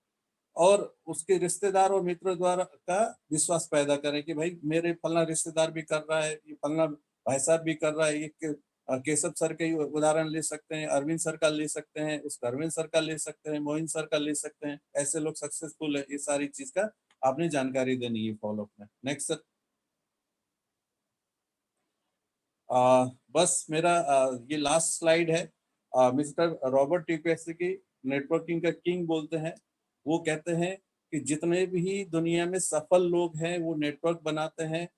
और उसके रिश्तेदार और मित्रों द्वारा का विश्वास पैदा करें कि भाई मेरे फलना रिश्तेदार भी कर रहा है, ये फलना भाई साहब भी कर रहा है, ये केशव सर के उदाहरण ले सकते हैं, अरविंद सर का ले सकते हैं, उस अरविंद सर का ले सकते हैं, मोहिन सर का ले सकते हैं, ऐसे लोग सक्सेसफुल है। ये सारी चीज का आपने जानकारी देनी है फॉलो अप में। Next sir. बस मेरा ये लास्ट स्लाइड है। मिस्टर रॉबर्ट टी की नेटवर्किंग का किंग बोलते हैं। वो कहते हैं कि जितने भी दुनिया में सफल लोग हैं वो नेटवर्क बनाते हैं,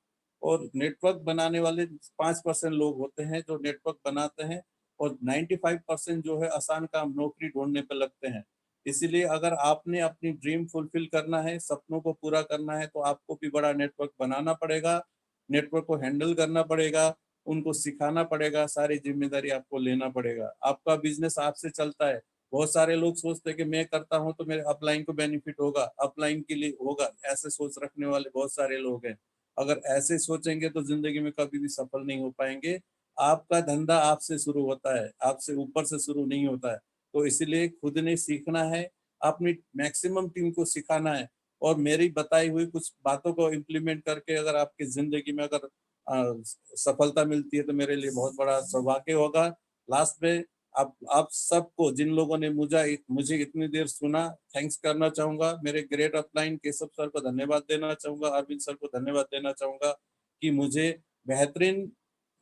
और नेटवर्क बनाने वाले 5% लोग होते हैं जो नेटवर्क बनाते हैं, और 95% जो है आसान काम नौकरी ढूंढने पर लगते हैं। इसीलिए अगर आपने अपनी ड्रीम फुलफिल करना है, सपनों को पूरा करना है, तो आपको भी बड़ा नेटवर्क बनाना पड़ेगा, नेटवर्क को हैंडल करना पड़ेगा, उनको सिखाना पड़ेगा, सारी जिम्मेदारी आपको लेना पड़ेगा। आपका बिजनेस आपसे चलता है। बहुत सारे लोग सोचते हैं कि मैं करता हूं तो मेरे अपलाइन को बेनिफिट होगा, अपलाइन के लिए होगा, ऐसे सोच रखने वाले बहुत सारे लोग हैं। अगर ऐसे सोचेंगे तो जिंदगी में कभी भी सफल नहीं हो पाएंगे। आपका धंधा आपसे शुरू होता है, आपसे ऊपर से शुरू नहीं होता है। तो इसलिए खुद ने सीखना है, अपनी मैक्सिमम टीम को सिखाना है, और मेरी बताई हुई कुछ बातों को इम्प्लीमेंट करके अगर आपकी जिंदगी में अगर सफलता मिलती है तो मेरे लिए बहुत बड़ा सौभाग्य होगा। लास्ट में आप सबको, जिन लोगों ने मुझे इतनी देर सुना, थैंक्स करना चाहूंगा। मेरे ग्रेट अपलाइन केशव सर को धन्यवाद देना चाहूंगा, अरविंद सर को धन्यवाद देना चाहूंगा कि मुझे बेहतरीन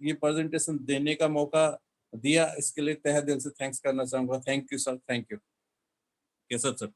ये प्रेजेंटेशन देने का मौका दिया। इसके लिए तहे दिल से थैंक्स करना चाहूंगा। Thank you sir, thank you Keshav sir.